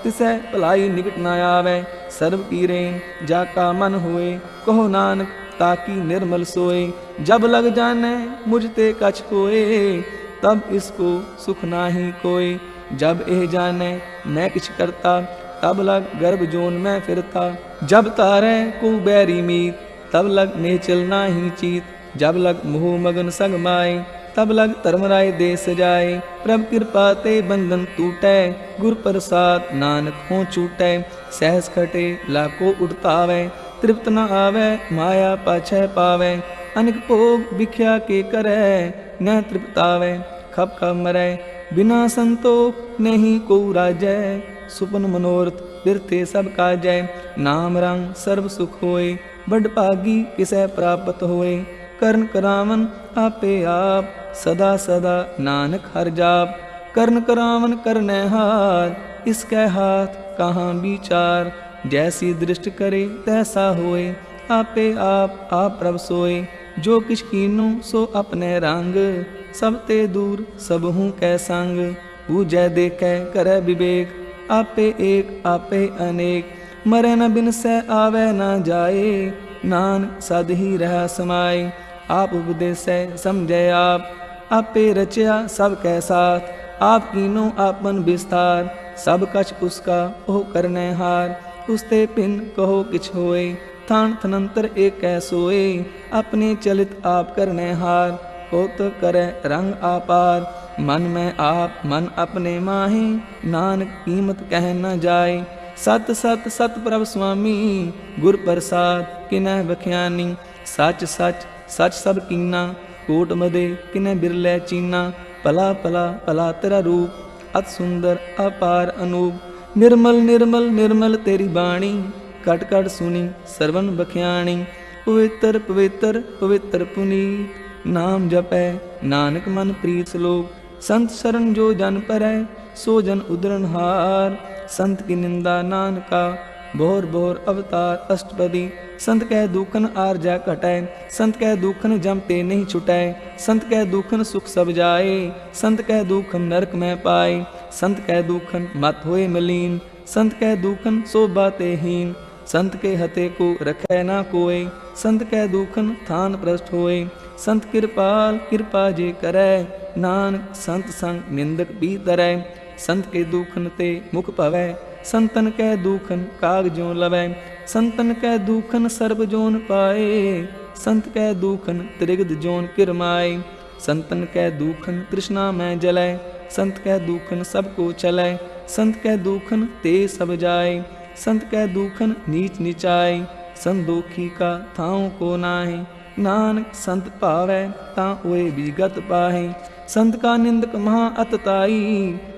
तिसै भलाई निकट न आवै, सर्व की रेन जाका मन होए। कहो नानक ताकि निर्मल सोए, जब लग जाने मुझ ते कछ होए। तब इसको सुख नाही कोय, जब एह जाने मैं किछ करता। तब लग गर्भ जोन में फिरता, जब तारे को बैरी मीत। तब लग नेचल नाही चीत, जब लग मोह मगन सग माए। तब लग धर्मराय दे सजाए, प्रभ कृपा ते बंधन टूटै। गुर प्रसाद नानक हों छूटै, सहस खटे लाको उड़तावै। तृप्त न आवै माया पाछै पावै, अनिक भोग बिख्या के करै न तृप्तावै। खप खप मरै बिना संतोख नहीं को राजै, सुपन मनोरथ बिरथे सब काजै। नाम रंग सर्व सुख होए, बड़ भागी किसै प्राप्त होए। करन करावन आपे आप, सदा सदा नानक हर जाप। करन करावन करनै हार, इसकै हाथ कहाँ विचार। जैसी दृष्ट करे तैसा होए, आपे आप प्रभ सोए। जो किछ कीनूं सो अपने रंग, सब ते दूर सब हूँ कै संग। पूजै देखै करै विवेक, आपे एक आपे अनेक। मरै न बिनसै आवे न जाए, नानक सद ही रह समाए। आप उपदेसै समझै आप, आपे रचया सब कै साथ। आप कीनो आपन विस्तार, सब कछ उसका ओह करनै हार। उसते पिन कहो किछ होए, थान थनंतर एक कै सोए। अपने चलित आप करनै हार, होत करै रंग आपार। मन में आप मन अपने माहे, नानक कीमत कह न जाए। सत सत सत प्रभ स्वामी, गुर प्रसाद किनै बख्यानी। सच सच सच सब कीना, कोट मदे किनै बिरलै चीना। भला भला भला तेरा रूप, अत सुंदर अपार अनूप। निर्मल निर्मल निर्मल तेरी बाणी, कट कट सुनी सरवन बख्याणी। पवित्र पवित्र पवित्र पुनीत, नाम जपै नानक मन प्रीत श्लोक। संत शरण जो जन परै, सो जन उदरन हार। संत की निंदा नानका, बोहर बोहर अवतार अष्टपदी। संत कह दुखन आरजा कटै, संत कह दुखन जमते नहीं छुटै। संत कह दुखन सुख सब जाए, संत कह दुखन नरक में पाए। संत कह दुखन मत होए मलीन, संत कह दुखन शोभा ते हीन। संत के हते को रखै ना कोय, संत कह दुखन थान प्रष्ट होए। संत कृपाल कृपा जे करै, नानक संत संग निंदक भी तरै। संत के दुखन ते मुख पवै, संतन कै दुखन काग ज्यों लवै। संतन कै दुखन सर्ब जोन पाए, संत कै दुखन त्रिगद जोन किरमाए। संतन कै दुखन तृष्णा में जलै, संत कै दुखन सबको चलै। संत कै दुखन ते सब जाए, संत कै दुखन नीच नीचाए। संदोखी का थाओं को नाहि, नानक संत पावै तां ओए विगत पाहे। संत का निंदक महा अतताई,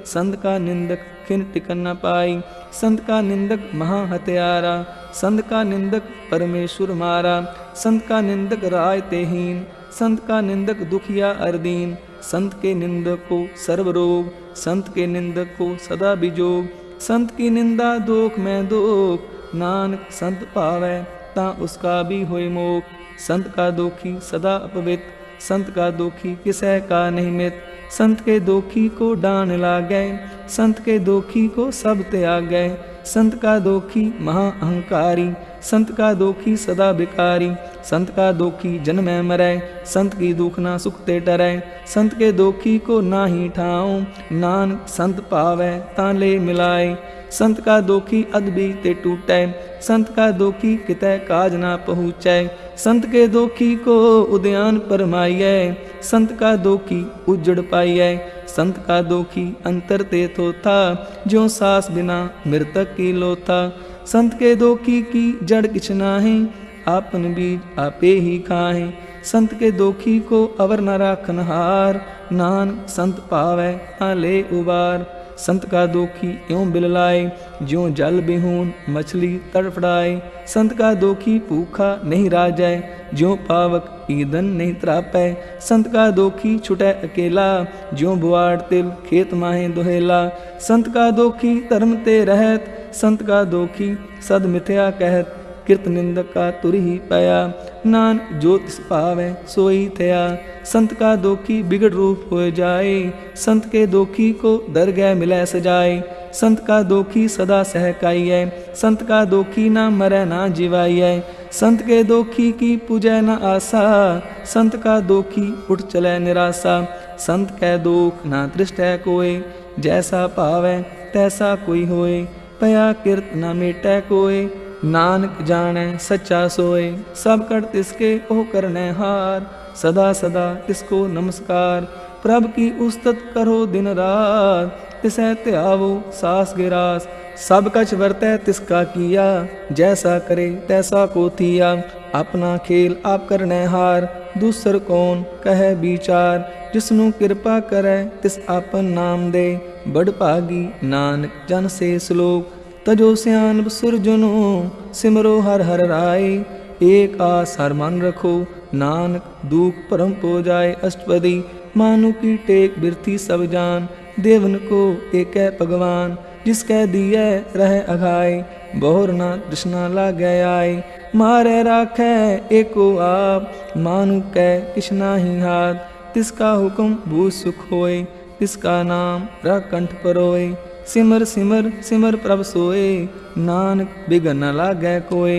संत का निंदक खिन टिकन न पाई। संत का निंदक महा हत्यारा, संत का निंदक परमेश्वर मारा। संत का निंदक राय तेहीन, संत का निंदक दुखिया अरदीन। संत के निंदक को सर्व रोग, संत के निंदक को सदा बिजोग। संत की निंदा दोख में दोख, नानक संत पावै तां उसका भी होय मोख। संत का दोखी सदा अपवित, संत का दोखी किसै का नहीं मित। संत के दोखी को डान लागै, संत के दोखी को सब त्यागै। संत का दोखी महा अहंकारी, संत का दोखी सदा बिकारी। संत का दोखी जन्मै मरै, संत की दुखना सुख ते डरै। संत के दोखी को नाहि ठाऊं, नानक संत पावै तां ले मिलाए। संत का दोखी अदबी ते टूटै, संत का दोखी कितै काज ना पहुँचै। संत के दोखी को उद्यान परमाइयै, संत का दोखी उजड़ पाइयै। संत का दोखी अंतर ते थोथा, ज्यों सास बिना मृतक की लोथा। संत के दोखी की जड़ किछ नाहि, आपन बीज आपे ही खाहे। संत के दोखी को अवर न राखन हार, नानक संत पावै तां ले उबार। संत का दोखी यों बिललाए, ज्यों जल बिहून मछली तड़फड़ाए। संत का दोखी भूखा नहीं राजै, ज्यों पावक ईंधन नहीं त्रापै। संत का दोखी छुटै अकेला, ज्यों बुआड़ तिल खेत माहे दुहेला। संत का दोखी धर्म ते रहत, संत का दोखी सद मिथ्या कहत। किरत निंदक का तुर ही पाया, नानक जो तिस पावै सोई थया। संत का दोखी बिगड़ रूप हो जाए, संत के दोखी को दरगह मिलै सजाए। संत का दोखी सदा सहकाइयै, संत का दोखी ना मरै ना जिवाइयै। संत के दोखी की पूजै न आशा, संत का दोखी उठ चलै निराशा। संत कै दोख ना दृष्टै कोय, जैसा पावै तैसा कोई होए। पया किरत न मेटै कोय, नानक जानै सच्चा सोए। सब कर तिसके ओ करनै हार, सदा सदा तिसको नमस्कार। प्रभ की उस्तत करो दिन रात, तिसै त्यावो सास गिरास। सब कछ वर्तै तिसका किया, जैसा करे तैसा को थिया। अपना खेल आप करनै हार, दूसर कौन कहे विचार। जिसनु कृपा करै तिस आपन नाम दे, बड़ भागी नानक जन से श्लोक। तजो सियानप सुरजनो सिमरो हर हर राय। एक आस हर मन रखो नानक दुख परम पो जाए। अष्टपदी मानु की टेक बिरथी सब जान। देवन को एक भगवान जिसकै दिए रह अघाय। बहुर ना तृष्णा लागे आए मारे राखै एको आप। मानु कै किछ नाही हाथ तिसका हुक्म भू सुख होए। तिसका नाम रख कंठ परोए। सिमर सिमर सिमर प्रभ सोए नानक बिघन न लागै कोय।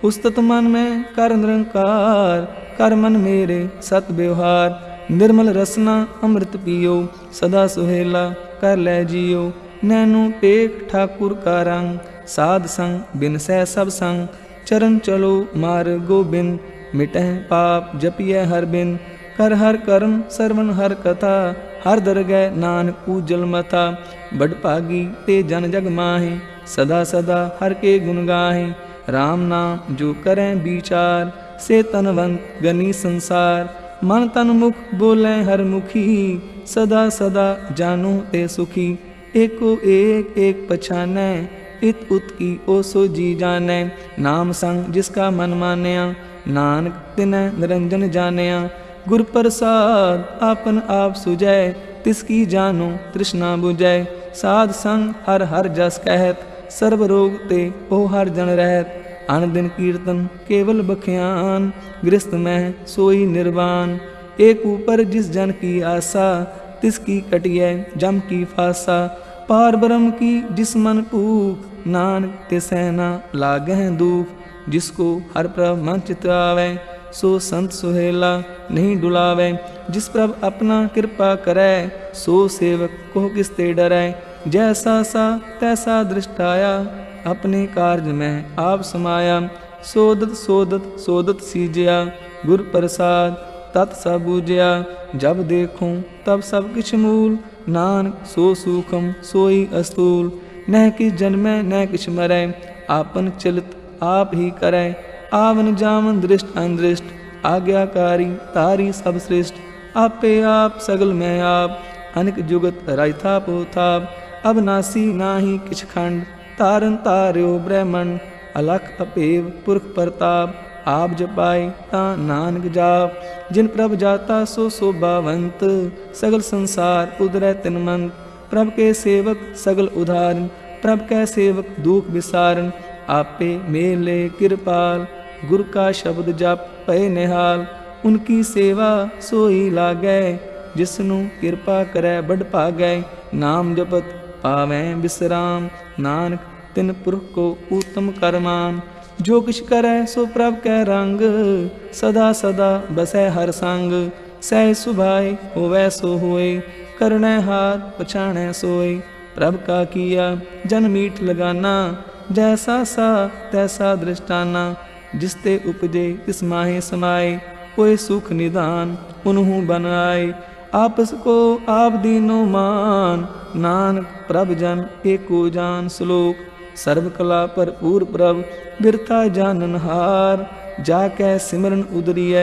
उस्तत मन में कर निरंकार कर मन मेरे सत व्यवहार। निर्मल रसना अमृत पियो सदा सुहेला कर लै जियो। नैनो पेख ठाकुर का रंग साध संग बिन सह सब संग। चरण चलो मार गोबिंद मिटह पाप जपिय हर बिन। कर हर कर्म सरवन हर कथा हर दरगह नानक पूजल मथा। बड़भागी ते जन जग माहे सदा सदा हर के गुण गाहे। राम नाम जो करें विचार से तनवंत गनी संसार। मन तन मुख बोले हर मुखी सदा सदा जानो ते सुखी। एको एक एक पछानै इत उत की ओ सो जी जानै। नाम संग जिसका मन मान्या नानक तिनैं निरंजन जानिया। गुर प्रसाद आपन आप सुजै तिसकी जानो तृष्णा बुझै। साध संग हर हर जस कहत सर्व रोग ते ओ हर जन रहत। अन दिन कीर्तन केवल बख्यान गृहस्थ में सोई निर्वाण। एक ऊपर जिस जन की आशा तिसकी कटिय जम की फासा। पार ब्रह्म की जिस मन पूख नानक ते सहना लागह दुख। जिसको हर प्रभ मन चित आवे सो संत सुहेला नहीं डुलावे। जिस प्रभ अपना कृपा करे सो सेवक को किसते डरै। जैसा सा तैसा दृष्टाया अपने कार्य में आप समाया। सोदत सोदत सोदत सीजया गुर प्रसाद तत् सब बूझया। जब देखूं तब सब किछ मूल नानक सो सूखम सोई अस्तूल। न किछ जन्मै न किछ मरै आपन चलित आप ही करै। आवन जावन दृष्ट अनदृष्ट आज्ञाकारी तारी सब श्रेष्ठ। आपे आप सगल में आप अनिक जुगत रायथा पोथाप। अबनासी नाही किछ खंड तारन तार्यो ब्रह्मंड। अलख अपेव पुरख प्रताप आप जपाए ता नानक जाप। जिन प्रभ जाता सो शोभावंत सगल संसार उदरै तिनमंत। प्रभ के सेवक सगल उदाहरण प्रभ के सेवक दुख विसारण। आपे मेले कृपाल गुरु का शब्द जप पै निहाल। उनकी सेवा सोई लागै जिसनु कृपा करै बड़ भागै। नाम जपत पावैं विश्राम नानक तिन पुरख को उत्तम करमान। जो किछ करै सो प्रभ कै रंग सदा सदा बसै हर संग। सह सुभाए होवै सो होए करनै हाथ पछाणै सोए। प्रभ का किया जन मीठ लगाना जैसा सा तैसा दृष्टाना। जिसते उपजे तिस माहे समाए कोई सुख निदान उन्हु बनाए। आपस को आप दीनो मान नानक प्रभ जन एको जान। श्लोक सर्व कला पर पूर प्रभ बिरथा जानन हार। जाकै सिमरन उदरिय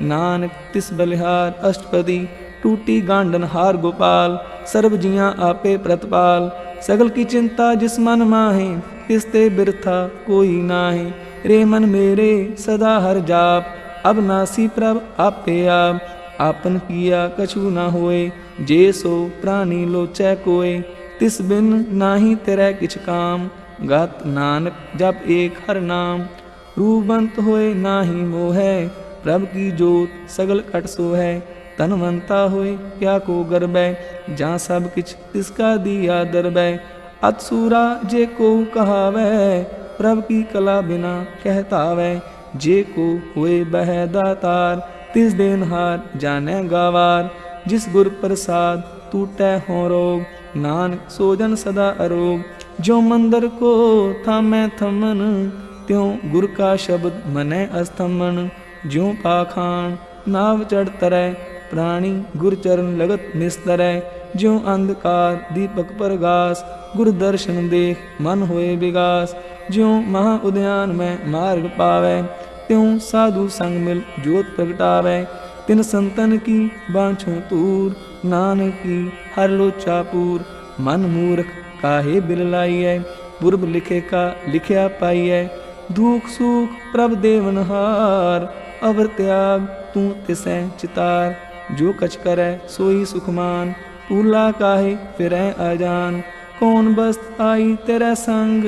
नानक तिस बलिहार। अष्टपदी टूटी गांडन हार गोपाल सर्व जियां आपे प्रतपाल। सगल की चिंता जिस मन माहे तिसते बिरथा कोई नाहे। रे मन मेरे सदा हर जाप अबनासी प्रभ आपे आप। आपन किया कछु न होए जे सो प्राणी लोचै कोय। तिस बिन नाही तेरै किछ काम गात नानक जप एक हर नाम। रूपवंत होए नाही मोहै प्रभ की जोत सगल कट सोहै। तनवंता होए क्या को गर्बै जहाँ सब किछ तिसका दिया दरबै। अतसूरा जे को कहावै प्रभ की कला बिना कहतावै। जे को हुए बह दातार तिस देनहार जाने गावार। जिस गुर प्रसाद टूटै हो रोग नानक सोजन सदा अरोग। जो मंदिर को थामै थमन त्यों गुर का शब्द मनै अस्तमन। ज्यों पाखान नाव चढ़ तरै प्राणी गुर चरण लगत निस्तरै। ज्यों अंधकार दीपक प्रगास गुर दर्शन देख मन होए विगास। ज्यों महा उद्यान में मार्ग पावै त्यों साधु संग मिल जोत प्रगटावै। तिन संतन की बाँछों तूर नानक की हर लोचा पूर। मन मूर्ख काहे बिललाइयै पुरब लिखे का लिखिया पाइयै। दुख सुख प्रभ देवनहार, अवर त्याग तू तिसै चितार। जो कछ करै सोई सुखमान, पूला काहे फिरै आजान। कौन बस्त आई तेरे संग,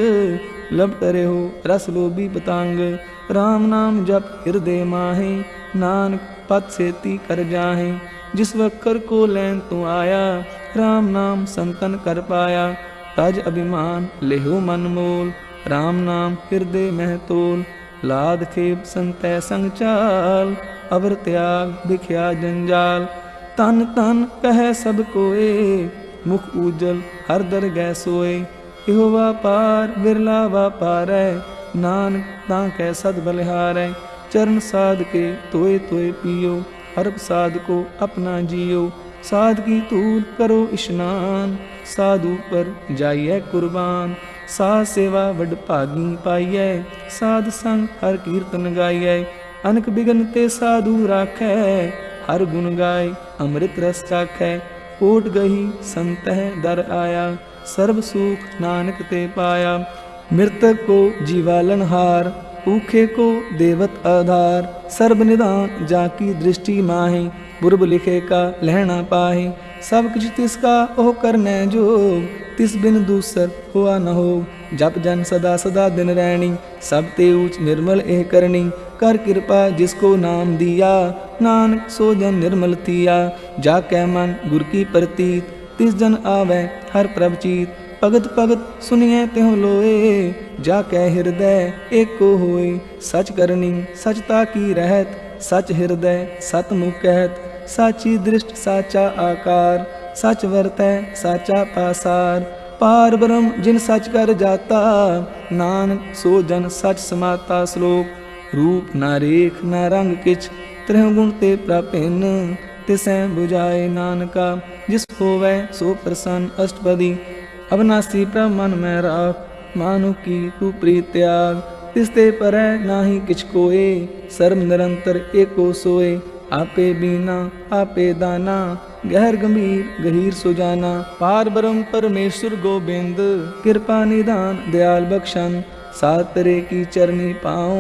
लब करे हो रस लोभी पतंग। राम नाम जप हृदय माहे, नानक पद सेती कर जाहे। जिस वक्कर को लैन तू आया, राम नाम संतन कर पाया। तज अभिमान लेहो मन मोल, राम नाम हृदय मह तोल। लाद खेप संतै संग चाल, अवर त्याग बिख्या जंजाल। तन तन कह सब कोए, मुख उजल हर दर गै सोए। इहो वापार बिरला वापारै, नानक तां सद बलिहारै। चरण साध के तोए तोए पियो, हरप साध को अपना जियो। साध की तूल करो इशनान, साधु पर जाइए कुर्बान। साध सेवा वड भागी पाइयै, साध संग हर कीर्तन गाइयै। अनक बिघन ते साधु राखै, हर गुण गाय अमृत रस चाखै। कोट गही संतह दर आया, सर्व सुख नानक ते पाया। मृतक को जीवालनहार, ऊखे को देवत आधार। सर्व निदान जाकी दृष्टि माहे, पुरब लिखे का लहना पाहे। सब कुछ तिसका ओह करने जोग, तिस बिन दूसर हुआ न हो। जप जन सदा सदा दिन रैनी, सब ते ऊच निर्मल एह करनी। कर कृपा जिसको नाम दिया, नानक सो जन निर्मल थिया। जाकै मन गुर की प्रतीत, तिस जन आवे हर प्रभ चीत। भगत भगत सुनिए त्यों लोए, जाकै हृदय एको होए। सच करनी सचता की रहत, सच हृदय सत मुख कहत। साची दृष्ट साचा आकार, सच वर्तै साचा पासार। पार ब्रह्म जिन सच कर जाता, नानक सो जन सच समाता। श्लोक रूप ना रेख ना रंग किछ, त्रह गुण ते प्रापिन। तिसै बुझाए नानका, जिस होवै सो प्रसन्न। अष्टपदी अविनाशी प्रभ मन में राख, मानु की तू प्रीत त्याग। तिसते परै नाही किछ कोए, सर्व निरंतर एको सोए। आपे बीना आपे दाना, गहर गंभीर गहीर सुजाना। पार ब्रह्म परमेश्वर गोबिंद, कृपा निदान दयाल बख्शन। सातरे की चरनी पाओ,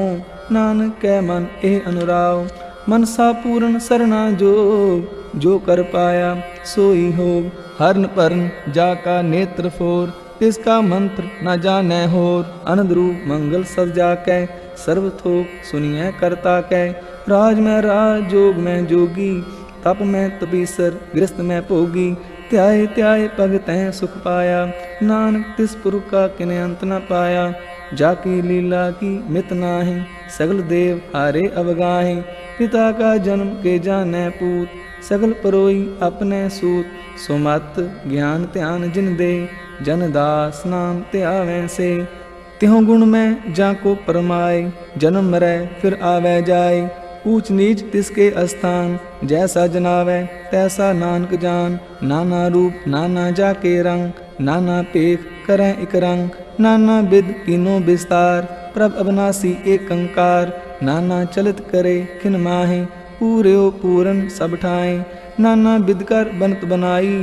नानक कै मन एह अनुराव। मनसा पूर्ण सरना जोग, जो कर पाया सोई होग। हरन परन जाका नेत्र फोर, तिसका मंत्र न जानै होर। अनंद रूप मंगल सद जाकै, सर्व थोक सुनिए करता कै। राज में राज जोग में जोगी, तप में तपीसर गृहस्थ में भोगी। त्याय त्याय भगतैं सुख पाया, नानक तिस पुरख का किने अंत न पाया। जाकी लीला की मित नाहि, सगल देव हारे अवगाहे। पिता का जन्म के जानै पूत, सगल परोई अपने सूत। सुमत ज्ञान ध्यान जिन दे, जन दास नाम त्यावें से। त्यों गुण में जाको परमाए, जन्म मरै फिर आवे जाए। ऊंच नीच तिसके स्थान, जैसा जनावै तैसा नानक जान। नाना रूप नाना जाके रंग, नाना पेख करें इक रंग। नाना विद कीनो विस्तार, प्रभ अविनाशी एक कंकार। नाना चलित करे खिन माहे, पूर्यो पूरन सब ठाए। नाना विद कर बनत बनाई,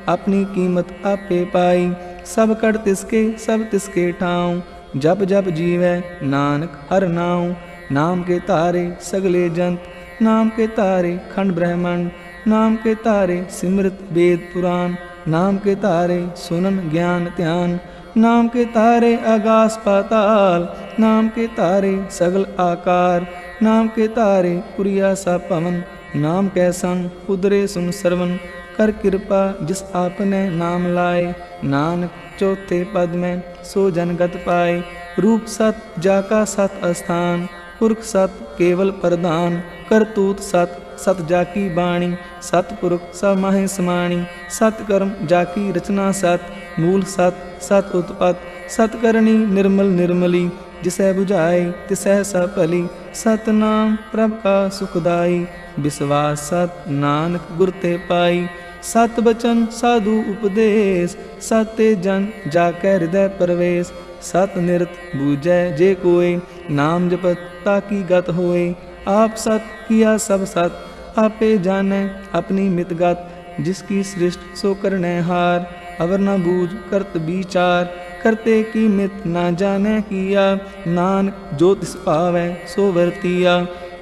अपनी कीमत आपे पाई। सब कर तिसके सब तिसके ठाऊं, जप जप जीवै नानक हर नाऊं। नाम के तारे सगले जंत, नाम के तारे खंड ब्रह्मांड। नाम के तारे सिमृत वेद पुराण, नाम के तारे सुनन ज्ञान ध्यान। नाम के तारे आकाश पाताल, नाम के तारे सगल आकार। नाम के तारे पुरिया सा पवन, नाम कै संग उदरे सुन सरवन। कर कृपा जिस आपने नाम लाए, नानक चौथे पद में सो जनगत पाए। रूप सत जाका सत स्थान, पुरख सत केवल प्रधान। करतूत सत सत जाकी बाणी, सतपुरख सब माहे समाणी। सतकर्म जाकी रचना सत, मूल सत सत उत्पत। सतकरणी निर्मल निर्मली, जिसै बुझाए तिसै सफली। सतनाम प्रभ का सुखदाई, विश्वास सत नानक गुर ते पाई। सत बचन साधु उपदेश, सत्य जन जाकै हृदय प्रवेश। सत निरत बूझै जे कोय, नाम जपत ताकी गत होए। आप सत किया सब सत, आपे जानै अपनी मित गत। जिसकी सृष्ट सो करने हार, अवर न बूझ करत विचार। करते की मित ना जाने किया, नानक जो तिस पावै सो वर्तिया।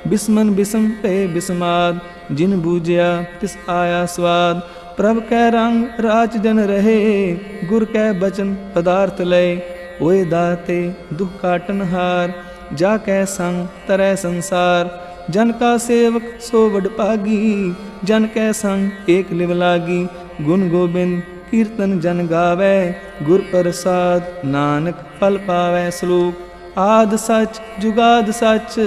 बिस्मन बिस्म पे बिस्माद, जिन बूझिया तिस आया स्वाद। प्रभ कै रंग राच जन रहे, गुर कै बचन पदार्थ लय। ओए दाते दुख काटन हार, जा कै संग तरह संसार। जन का सेवक सो वड पागी, जन कै संग एक लिव लागी। गुण गोबिंद कीर्तन जन गावै, गुर प्रसाद नानक फल पावै। श्लोक आद सच जुगाद सच,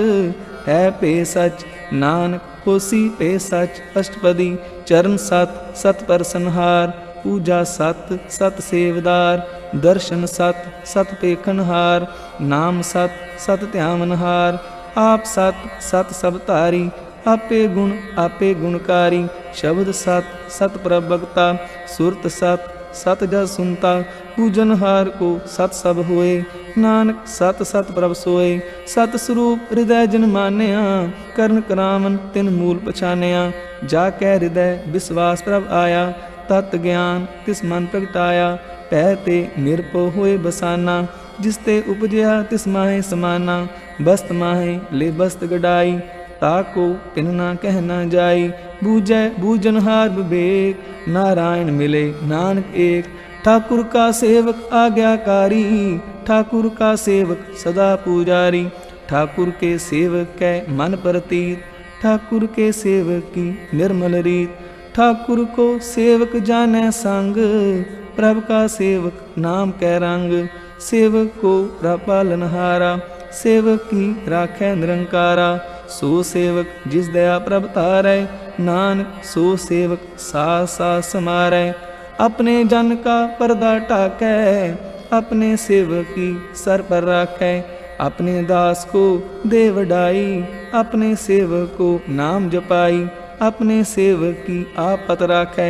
है पे सच नानक होसी पे सच। अष्टपदी चरण सत सत पर संहार, पूजा सत सत सेवदार। दर्शन सत सत पेखनहार, नाम सत सत ध्यावनहार। आप सत सत सब तारी, आपे गुणकारी। शब्द सत सत प्रभगता, सुरत सत सत जस सुनता। पूजनहार को सत सब होए, नानक सत सत प्रभ सोए। सत स्वरूप हृदय जन मानिया, करण करावन तिन मूल पछानिया। जाकै हृदय विश्वास प्रभ आया, तत् ज्ञान तिस मन प्रगटाया। पै ते निरपो होए बसाना, जिसते उपजया तिस माहे समाना। बस्त माहे ले बस्त गडाई, ताको तिन ना कहना जाई। बूझै बूझनहार विवेक, नारायण मिले नानक एक। ठाकुर का सेवक आज्ञाकारी, ठाकुर का सेवक सदा पुजारी। ठाकुर के सेवक कै मन प्रतीत, ठाकुर के सेवक की निर्मल रीत। ठाकुर को सेवक जाने संग, प्रभ का सेवक नाम कै रंग। सेवक को पालनहारा, सेवक की राखै निरंकारा। सो सेवक जिस दया प्रभ तारै, नानक सो सेवक सास सास समारै। अपने जन का पर्दा ढाकै, अपने सेवक की सर पर राखै। अपने दास को दे वडाई, अपने सेवक को नाम जपाई। अपने सेवक की आपत राखै,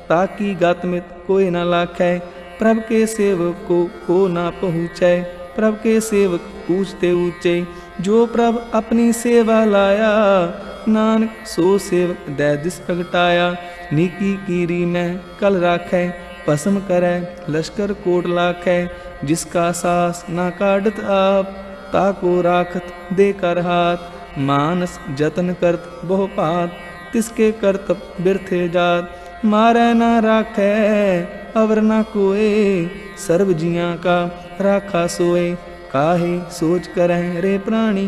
ताकि गतमित कोई न लाखै। प्रभ के सेवक को ना पहुँचै, प्रभ के सेवक पूछते ऊँचे। जो प्रभ अपनी सेवा लाया, नानक सो सेवक दै दिस प्रगटाया। नीकी कीरी में कल राखै, भस्म करै लश्कर कोट लाखै। जिसका सास ना काटत आप, ताको राखत दे कर हाथ। मानस जतन करत बहु पात, तिसके करतब बिरथे जात। मारै ना राखै अवर ना कोय, सर्व जियां का राखा सोए। काहे सोच करह रे प्राणी,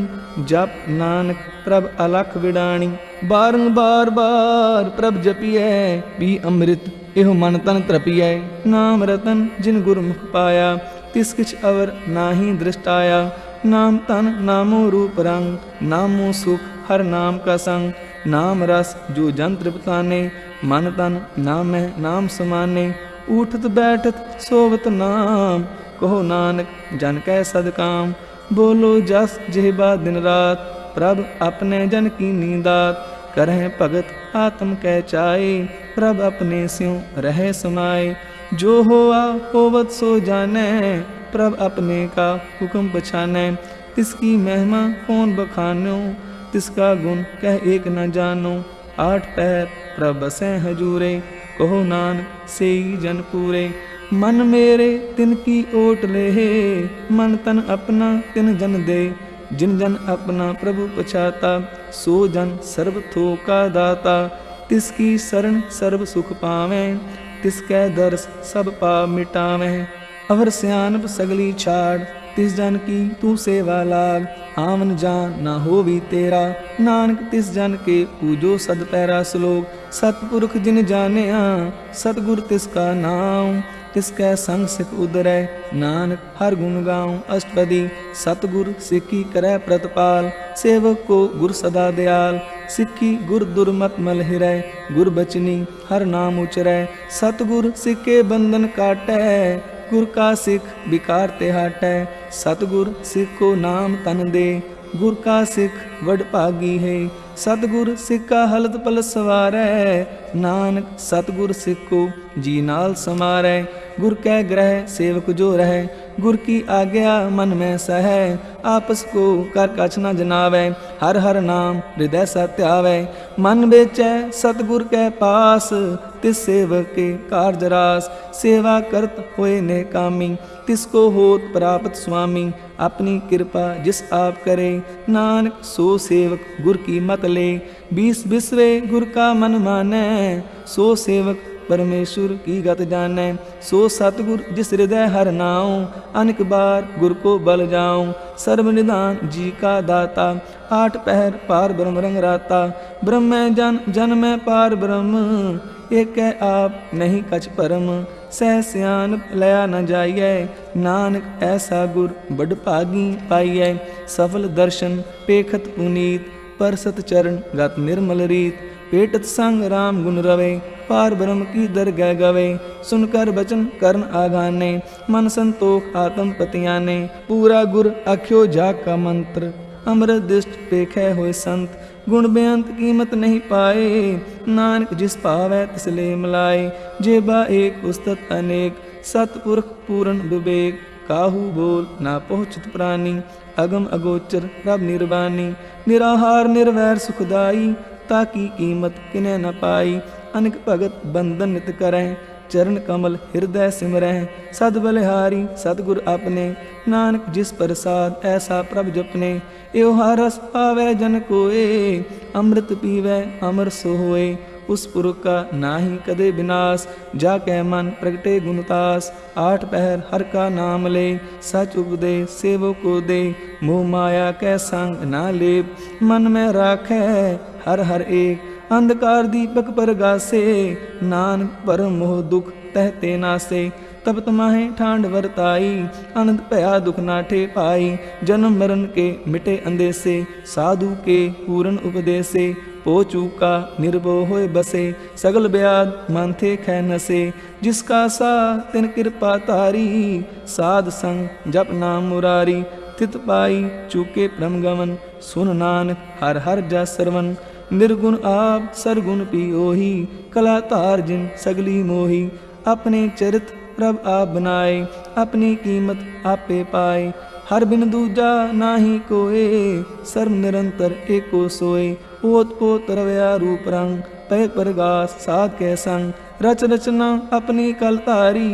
जप नानक प्रभ अलख विडाणी। बारंबार बार प्रभ जपिए, पी अमृत एहो मन तन तृपिए। नाम रतन जिन गुरमुख पाया, तिस किछ अवर नाहि दृष्टाया। नाम तन नामो रूप रंग, नामो सुख हर नाम का संग। नाम रस जो जन तृप्ताने, मन तन नाम नाम समाने। उठत बैठत सोवत नाम, कहो नानक जन कै सदकाम। बोलो जस जिह्वा दिन रात, प्रभ अपने जन की नींदात। करह भगत आत्म कै चाए, प्रभ अपने स्यों रहे समाए। जो होआ होवत सो जाने, प्रभ अपने का हुक्म पछाने। तिसकी महिमा कौन बखानो, तिसका गुण कह एक न जानो। आठ पैर प्रभ बसें हजूरे, कहो नानक सेई जन पूरे। मन मेरे तिन की ओट ले, मन तन अपना तिन जन दे। जिन जन अपना प्रभु पछाता, सो जन सर्व थोका दाता। तिसकी शरण सर्व सुख पावें, तिसकै दर्श सब पाप मिटावें। अवर सियानप सगली छाड़, तिस जन की तू सेवा लाग। आवन जान ना होवी तेरा, नानक तिस जन के पूजो सद पैरा। श्लोक सतपुरख जिन जानिया, सतगुर तिसका नाम। तिसकै संग सिख उदरै, नानक हर गुण गाऊं। अष्टपदी सतगुर सिक्खी करै प्रतपाल, सेवक को गुर सदा दयाल। सिक्खी गुर दुर्मत मल हिरै, गुर बचनी हर नाम उचरै। सतगुर सिक्के बंधन काटै, गुर का सिख विकार ते हाटै। सतगुर सिख को नाम तन दे, गुर का सिख वड भागी है। सतगुर सिक्का हलत पल सवारै, नानक सतगुर सिक्को जी नाल समारै। गुर कै ग्रह सेवक जो रहे, गुर की आज्ञा मन में सहै। आपस को कर कछ न जनावै, हर हर नाम हृदय सत्यावै। मन बेचै सतगुर कै पास, तिस सेवक के कारज रास। सेवा करत होए ने कामी, तिसको होत प्राप्त स्वामी। अपनी कृपा जिस आप करे, नानक सो सेवक गुर की मत ले। बीस बिसवे गुर का मन मानै, सो सेवक परमेश्वर की गत जानै। सो सतगुर जिस हृदय हर नाऊं, अनेक बार गुर को बल जाऊं। सर्व निधान जी का दाता, आठ पहर पार ब्रह्म रंग राता। ब्रह्म जन जन में पार ब्रह्म, एक आप नहीं कछ परम। सह सियान लया न जाइए, नानक ऐसा गुर बड़ भागी पाइयै। सफल दर्शन पेखत पुनीत, परसत चरण गत निर्मल रीत। पेटत संग राम गुण रवे, पार ब्रह्म की दरगह गवे। सुनकर बचन करण आगाने, मन संतोख आत्म पतियाने। पूरा गुर अख्यो जाग का मंत्र, अमृत दृष्ट पेखै होए संत। गुण बेअंत कीमत नहीं पाए, नानक जिस पावै तिस ले मिलाए। जेबा एक उस्तत अनेक, सतपुरख पूर्ण विवेक। काहू बोल ना पहुँचत प्राणी, अगम अगोचर प्रभ निर्वाणी। निराहार निर्वैर सुखदाई, ताकी कीमत किने न पाई। अनेक भगत बंधन नित करें, चरण कमल हृदय सिमरह। सद बलिहारी सतगुर अपने, नानक जिस प्रसाद ऐसा प्रभ जपने। एव रस पावै जन कोय, अमृत पीवै अमर सो होए। उस पुरख का नाहि कदे विनाश, जाकै मन प्रगटे गुणतास। आठ पहर हर का नाम ले, सच उपदेश सेवक को दे। मोह माया कै संग ना लेप, मन में राखै हर हर एक। अंधकार दीपक पर गासे, नानक परम मोह दुख तहते नासे। तब तमाहे ठांड वरताई, आनंद भया दुख नाठे पाई। जन्म मरण के मिटे अंदेसे, साधु के पूर्ण उपदेसे। पो चूका निर्भो होए बसे, सगल ब्याद मानथे खै नसे। जिसका सा तिन कृपा तारी, साध संग जप नाम मुरारी। तित पाई चूके परम गमन, सुन नानक हर हर जा सरवन। निर्गुण आप सरगुण पियोही, कला तार जिन सगली मोही। अपने चरित प्रभ आप बनाए, अपनी कीमत आपे पाए। हर बिन दूजा नाही कोय, सर्व निरंतर एको सोए। ओत पोत रवया रूप रंग, तय प्रगास साध के संग। रच रचना अपनी कल तारी,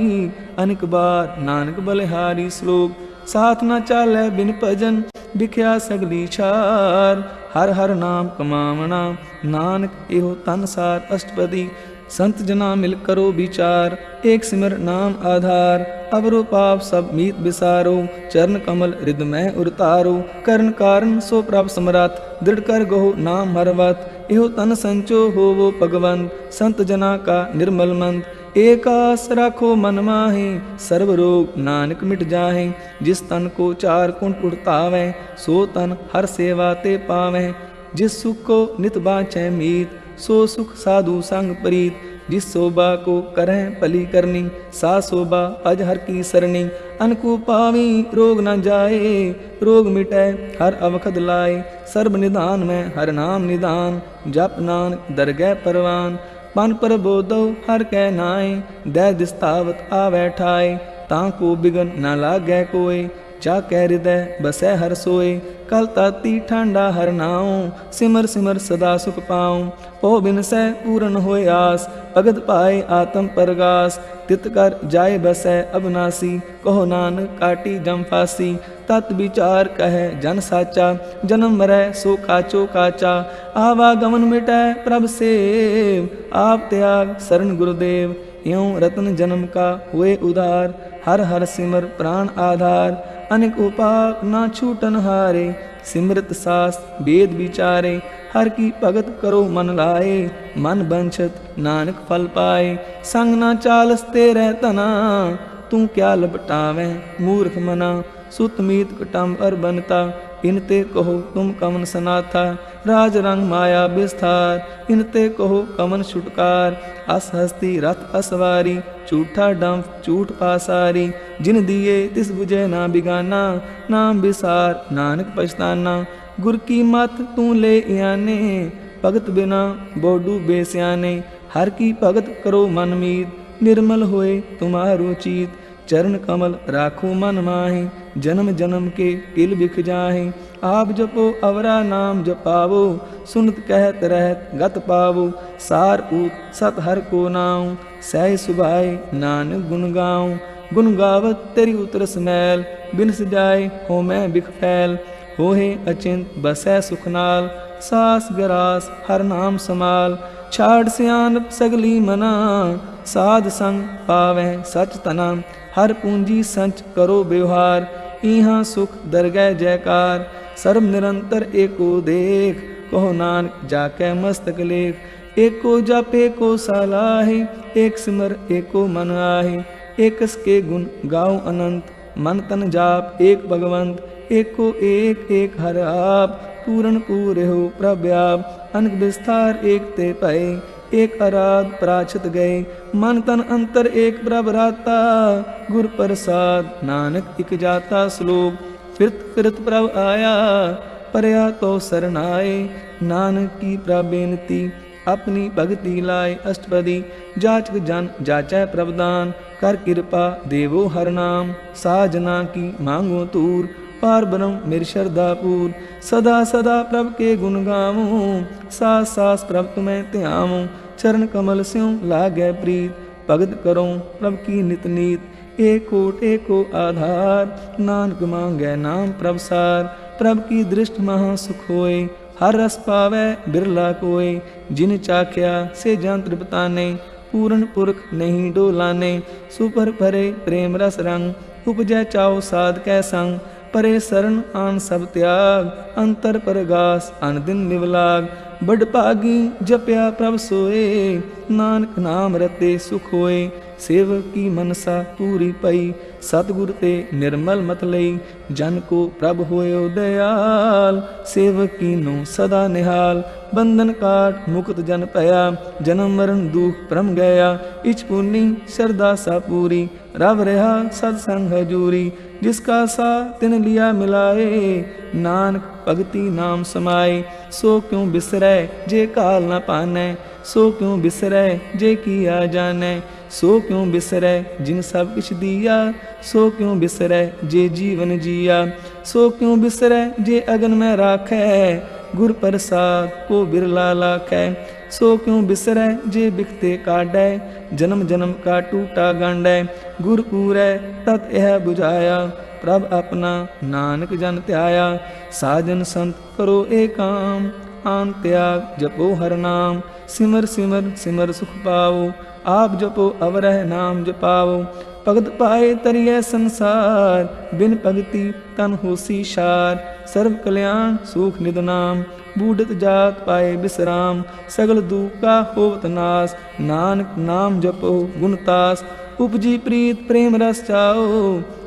अनेक बार नानक बलिहारी। श्लोक साथ न चालै बिन भजन, बिख्या सगली छार। हर हर नाम कमावना, नानक एहो तन सार अष्टपदी। संत जना मिल करो विचार, एक सिमर नाम आधार। अवरो पाप सब मीत विसारो, चरण कमल हृदय में उतारो। करण कारण सो प्रभ समरथ, दृढ़ कर गहो नाम हरवत। एहो तन संचो होवो भगवंत, संत जना का निर्मल मंत। एक आस राखो मन माहे, सर्व रोग नानक मिट जाहे। जिस तन को चार कुंठ उड़तावै, सो तन हर सेवा ते पावै। जिस सुख को नित बाँचै मीत, सो सुख साधु संग प्रीत। जिस शोभा को करह भली करनी, सा शोभा अज हर की सरनी। अनकु पावी रोग न जाए, रोग मिटै हर अवखद लाए। सर्व निधान में हर नाम निधान, जप नानक दरगह परवान। मन पर बोधो हर कै नाय, दै दिस्तावत आवै ठाए। ताको बिगन न लागै कोय, जाकै हृदय बसै हर सोए। कल ताती ठांडा हर नाऊं, सिमर सिमर सदा सुख पाऊं। पो बिन सै पूरन होय आस, भगत पाए आत्म परगास। तित कर जाय बसै अबनासी, कहो नानक काटी जम फासी। तत् विचार कहे जन साचा, जन्म मरै सो काचो काचा। आवागमन मिटै प्रभ सेव, आप त्याग शरण गुरुदेव। यों रत्न जन्म का हुए उधार, हर हर सिमर प्राण आधार। अनेक उपाय ना छूटन हारे, सिमरत सास वेद विचारे। हर की भगत करो मन लाए, मन बंछत नानक फल पाए। संग ना चालस तेरे तना, तू क्या लपटावें मूर्ख मना। सुत मीत कुटुंब और बनता, इनते कहो तुम कमन सनाथा। राज रंग माया विस्तार, इनते कहो कमन छुटकार। अस हस्ती रथ असवारी, झूठा डंफ झूठ पासारी। जिन दिए तिस बुझे ना बिगाना, नाम विसार नानक पछताना। गुर की मत तू ले आने, भगत बिना बोडू बेस्याने। हर की भगत करो मन मीत, निर्मल होए तुम्हारो चीत। चरण कमल राखो मन माहि, जन्म जन्म के किल बिख जाहि। आप जपो अवरा नाम जपावो, सुनत कहत रहत गत पावो। सार पूत सत हर को नाऊं, सह सुभाए नानक गुण गाऊं। गुण गावत तेरी उतरस मैल, बिनस जाए हो मैं बिख फैल। होहे अचिंत बसै सुख नाल, सास गरास हर नाम समाल। छाड़ सियानप सगली मना, साध संग पावै सच तना। हर पूंजी संच करो व्यवहार, इहाँ सुख दरगह जयकार। सर्व निरंतर एको देख, कहो नानक जाकै मस्तक लेख। एको जप एको सलाहि, एक सिमर एको मन आहि। एकस के गुण गाओ अनंत, मन तन जाप एक भगवंत। एको एक एक हर आप, पूर्ण पूरे हो प्रव्याप। अनक विस्तार एक ते पए, एक आराध प्राछत गए। मन तन अंतर एक प्रभ राता, गुर प्रसाद नानक इक जाता। श्लोक फिरत फिरत प्रभ आया, परया तो सरनाए। नानक की प्रबेनती, अपनी भगति लाए अष्टपदी। जाचक जन जाचै प्रभदान, कर कृपा देवो हर नाम। साजना की मांगो तूर, पार ब्रह्म मेरी श्रद्धा पूर। सदा सदा प्रभ के गुण गावूं, सास सास प्रभ तुम्हें ध्यावूं। चरण कमल स्यों लागै प्रीत, भगत करो प्रभ की नित नीत। एको आधार, नानक मांगै नाम प्रभ सार। प्रभ की दृष्ट महा सुख होए, हर रस पावै बिरला कोय। जिन चाख्या से जन तृप्ताने, पूर्ण पुरख नहीं डोलाने। सुपर भरे प्रेम रस रंग, उपजै चाओ साध कै संग। परे शरण आन सब त्याग, अंतर परगास अन दिन निवलाग। बड़ भागी जपया प्रभ सोए, नानक नाम रते सुख होए। सेवक की मनसा पूरी पई, सतगुर ते निर्मल मत लई। जन को प्रभ होयो दयाल, सेवक की नो सदा निहाल। बंधन काट मुक्त जन पया, जन्म मरण दुख परम गया। इच पुनि श्रद्धा सा पूरी, रव रहा सत्संग हजूरी। जिसका सा तिन लिया मिलाए, नानक भगति नाम समाए। सो क्यों बिसरै जे काल न पानै, सो क्यों बिसरै जे किया जानै। सो क्यों बिसरै जिन सब किछ दिया, सो क्यों बिसरै जे जीवन जिया। सो क्यों बिसरै जे अगन में राखै, गुर प्रसाद को बिरला लाखै। सो क्यों बिसरै जे बिखते काटै, जन्म जन्म का टूटा गांडै। गुर पूरै तत यह बुझाया, प्रभ अपना नानक जन ध्याया। साजन संत करो एकाम, आन त्याग जपो हर नाम। सिमर सिमर सिमर सुख पाओ, आप जपो अवरह नाम जपाओ। भगत पाए तरिय संसार, बिन भगति तन होसी शार। सर्व कल्याण सुख निध नाम, बूढ़त जात पाए विश्राम। सगल दुख का होवत नाश, नानक नाम जपो गुणतास। उपजी प्रीत प्रेम रस चाओ,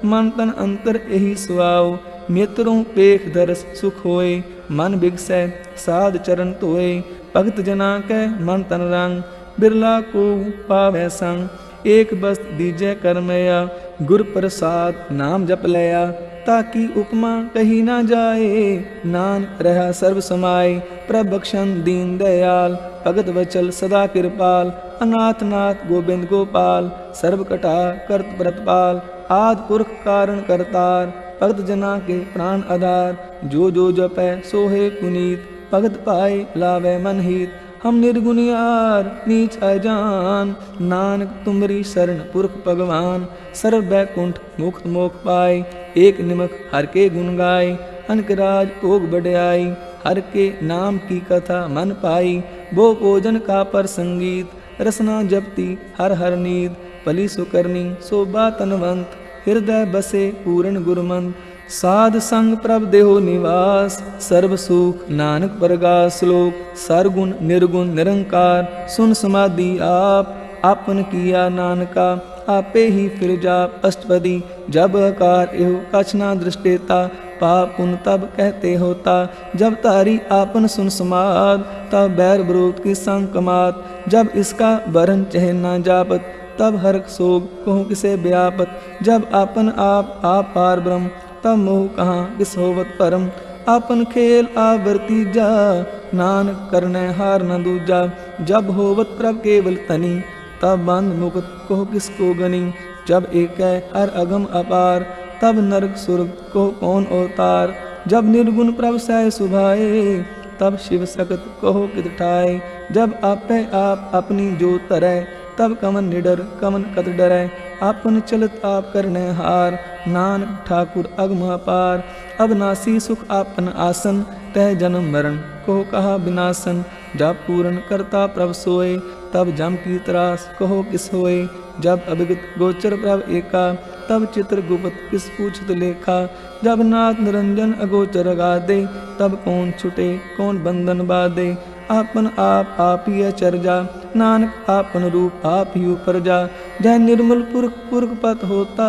मन तन अंतर यही सुआओ। मित्रों पेख दरस सुख होए, मन बिगसै साध चरण धोए। भगत जना कै मन तन रंग, बिरला को पावै संग। एक बस्त दीजै करमया, गुर प्रसाद नाम जप लया। ताकि उपमा कही ना जाए, नानक रहा सर्व समाए। प्रभ बख्शन दीन दयाल, भगत वचल सदा कृपाल। अनाथ नाथ गोविंद गोपाल, सर्व कटा करत प्रतपाल। आद पुरख कारण करतार, भगत जना के प्राण आधार। जो जो जपै सोहे पुनीत, भगत पाए लावै मन हित। हम निर्गुनियार नीच अजान, नानक तुमरी शरण पुरख भगवान। सर्व बैकुंठ मुक्त मोख पाए, एक निमक हर के गुण गाय। अनक राज भोग बढ़ाई, हर के नाम की कथा मन पाई। वो भोजन का पर संगीत, रसना जपती हर हर नींद। पली सुकरनी शोभा तनवंत, हृदय बसे पूर्ण गुरमंत। साध संग प्रभ देहो निवास, सर्व सुख नानक प्रगास। श्लोक सरगुण निर्गुण निरंकार, सुन समाधि आप। आपन किया नानका, आपे ही फिर जाप अष्टपदी। जब आकार एहो कछ ना दृष्टेता, पाप पुन तब कहते होता। जब तारी आपन सुन समाद, तब बैर विरोध की संग कमात। जब इसका बरन चह ना जापत, तब हर्क सोग कहूँ किसे व्यापत। जब आपन आप पार ब्रह्म, तब मोह कहाँ किस होवत परम। आपन खेल आवरती जा, नानक करने हार न दूजा। जब होवत प्रभ केवल तनी, तब बंद मुकुट को किसको गनी। जब एक है हर अगम अपार, तब नरक सुरग को कौन अवतार। जब निर्गुण प्रभ सह सुभाए, तब शिव सकत कहो कित ठाए। जब आपे आप अपनी जो तरै, तब कमन निडर कमन कत डरै। आपन चलत आप करने हार, नानक ठाकुर अगम अपार। अब नासी सुख आपन आसन, तह जन्म मरण को कहा विनाशन। जब पूर्ण करता प्रभ सोए, तब जम की त्रास कहो किस होए। जब अभिगत गोचर प्रभ एका, तब चित्र गुप्त किस पूछत लेखा। जब नाथ निरंजन अगोचर गादे, तब कौन छुटे कौन बंधन बाधे। आपन आप ही चर्जा, नानक आपन रूप आप ही उपरजा। जह निर्मल पुरख पुरख पत होता,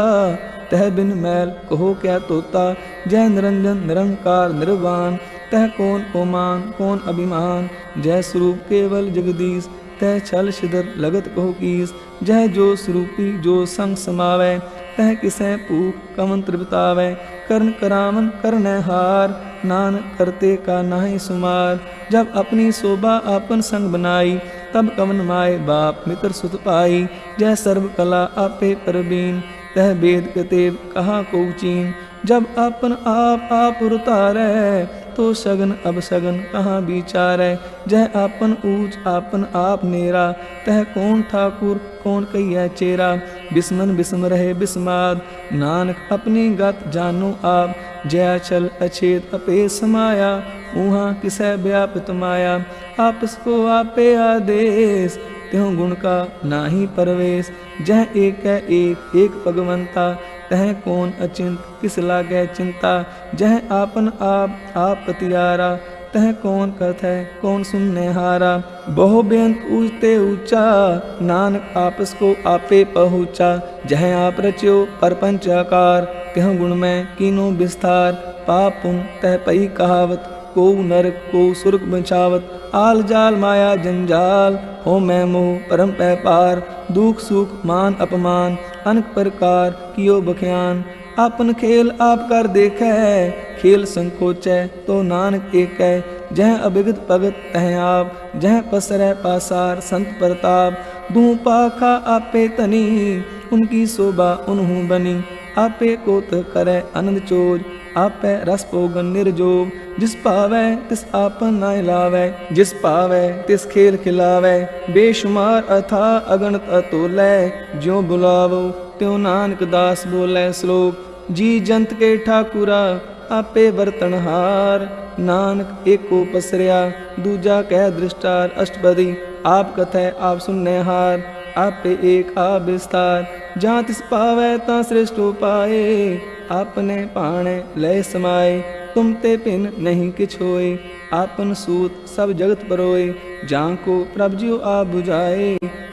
तह बिन मैल कहो क्या तोता। जय निरंजन निरंकार निर्वाण, तह कौन ओमान कौन अभिमान। जय स्वरूप केवल जगदीश, तह छल छिदर लगत कहो कीस। जह जो स्वरूपी जो संग समावै, तह किसै पूख कमन तृप्तावै। कर्ण करावन करनै हार, नानक करते का नाहि सुमार। जब अपनी शोभा आपन संग बनाई, तब कवन माय बाप मित्र सुत पाई। जय सर्व कला आपे परबीन, तह वेद कतेब कहा को चीन। जब आपन आप उतारै, तो सगन अब सगन कहाँ विचारै। जह आपन ऊंच आपन आप नेरा, तह कौन ठाकुर कौन कहिया चेरा। बिस्मन बिस्म रहे बिस्माद, नानक अपनी गत जानो आप। जय अचल अछेद अपे समाया, ऊहा किसै व्यापित माया। आपस को आपे आदेश, त्यों गुण का नाही परवेश। जह एक है एक भगवंता, तह कौन अचिंत किस लागै चिंता। जह आपन आप पतियारा, तह कौन कथै कौन सुनने हारा। बहु बेअंत ऊंचते ऊंचा, नानक आपस को आपे पहुँचा। जह आप रच्यो परपंच आकार, त्यों गुण में कीनो विस्तार। पाप पुन तह पई कहावत, को नरक को सुरग बचावत। आल जाल माया जंजाल, हो मैं मोह परम पै पार। दुख सुख मान अपमान, अनेक प्रकार कियो बख्यान। आपन खेल आप कर देखे, खेल संकोचै तो नानक एक है। जह अभिगत भगत तह आप, जह पसरै पासार संत प्रताप। दूं पाखा आपे तनी, उनकी शोभा उन्हूं बनी। आपे कोत करे आनंद चोज, आपे रस पोगन निर्जोग। जिस पावै तिस आपन नाय लावै, जिस पावै तिस खेल खिलावै। बेशुमार अथा अगणत अतोलै, ज्यों बुलावो त्यों नानक दास बोलै श्लोक। जी जंत के ठाकुरा, आपे बरतनहार। नानक एको पसरिया, दूजा कह दृष्टार अष्टपदी। आप कथै आप सुनने हार, आपे एक आप विस्तार। जहाँ तिस पावै ता श्रेष्ठ पाए, आपने पाणे लय समाए। तुम ते पिन नहीं किछ होए, आपन सूत सब जगत परोए। जहाँ को प्रभ ज्यों आप बुझाए,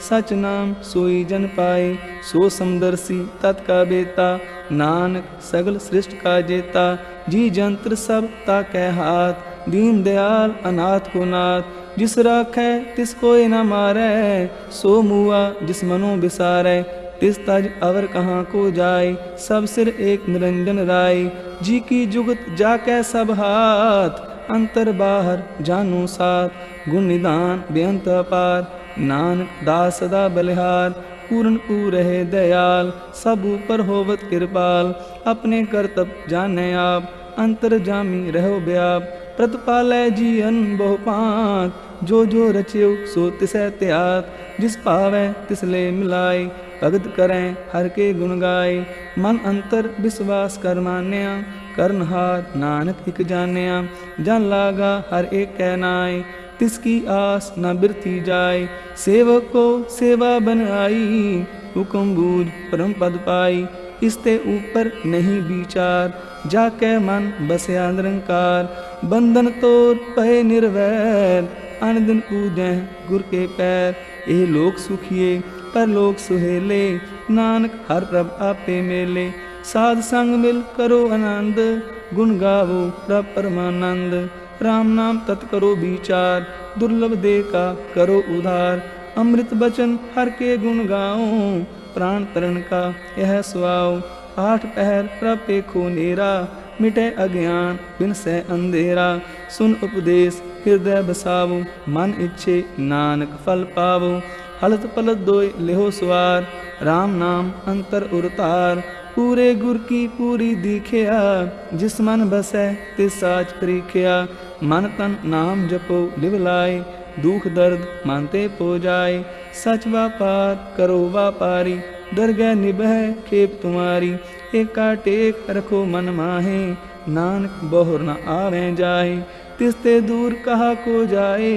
सच नाम सोई जन पाए। सो समदर्शी तत्का बेता, नानक सगल सृष्ट का जेता। जी जंत्र सब ताकै हाथ, दीन दयाल अनाथ को नाथ। जिस राखै तिस कोई न मारै, सो मुआ जिस मनो बिसारै। तिस तज अवर कहाँ को जाय, सब सिर एक निरंजन राय। जी की जुगत जाकै सब हाथ, अंतर बाहर जानो साथ। गुण निदान बेअंत अपार, नानक दास सदा बलिहार। पूर्ण पूर है दयाल, सब ऊपर होवत कृपाल। अपने कर्तव्य जाने आप, अंतर जामी रहो व्याप। प्रतिपालै जीवन बहु पांत, जो रच्यो सो तिसै त्यात। जिस पावै तिस ले मिलाए, भगत करें हर के गुण गाए। मन अंतर विश्वास कर मान्या, करनहार नानक इक जान्या। जन लागा हर एक कै नाय, तिसकी आस न बिरथी जाय। सेवक को सेवा बन आई, हुक्म बूझ परम पद पाई। इसते ऊपर नहीं विचार, जाके मन बसया निरंकार। बंधन तोड़ पहे निर्वैर, अन दिन पूजै गुर के पैर। ए लोक सुखिए पर लोक सुहेले, नानक हर प्रभ आपे मेले। साध संग मिल करो आनंद, गुण गावो प्रभ परमानंद। राम नाम तत् करो विचार, दुर्लभ दे का करो उधार। अमृत बचन हर के गुण गाओ, प्राण तरण का यह सुआओ। आठ पहर प्रभ पेखो नेरा, मिटे अज्ञान बिन से अंधेरा। सुन उपदेश हृदय बसावो, मन इच्छे नानक फल पावो। हलत पलत दोय लेहो सवार, राम नाम अंतर उरतार। पूरे गुर की पूरी दीखिया, जिस मन बसै तिस साच परीखिया। मन तन नाम जपो लिवलाए, दुख दर्द मानते पो जाए। सच व्यापार करो व्यापारी, दरगह निभह खेप तुम्हारी। एका टेक रखो मन माहे, नानक बहुर न आवे जाए। तिसते दूर कहा को जाए,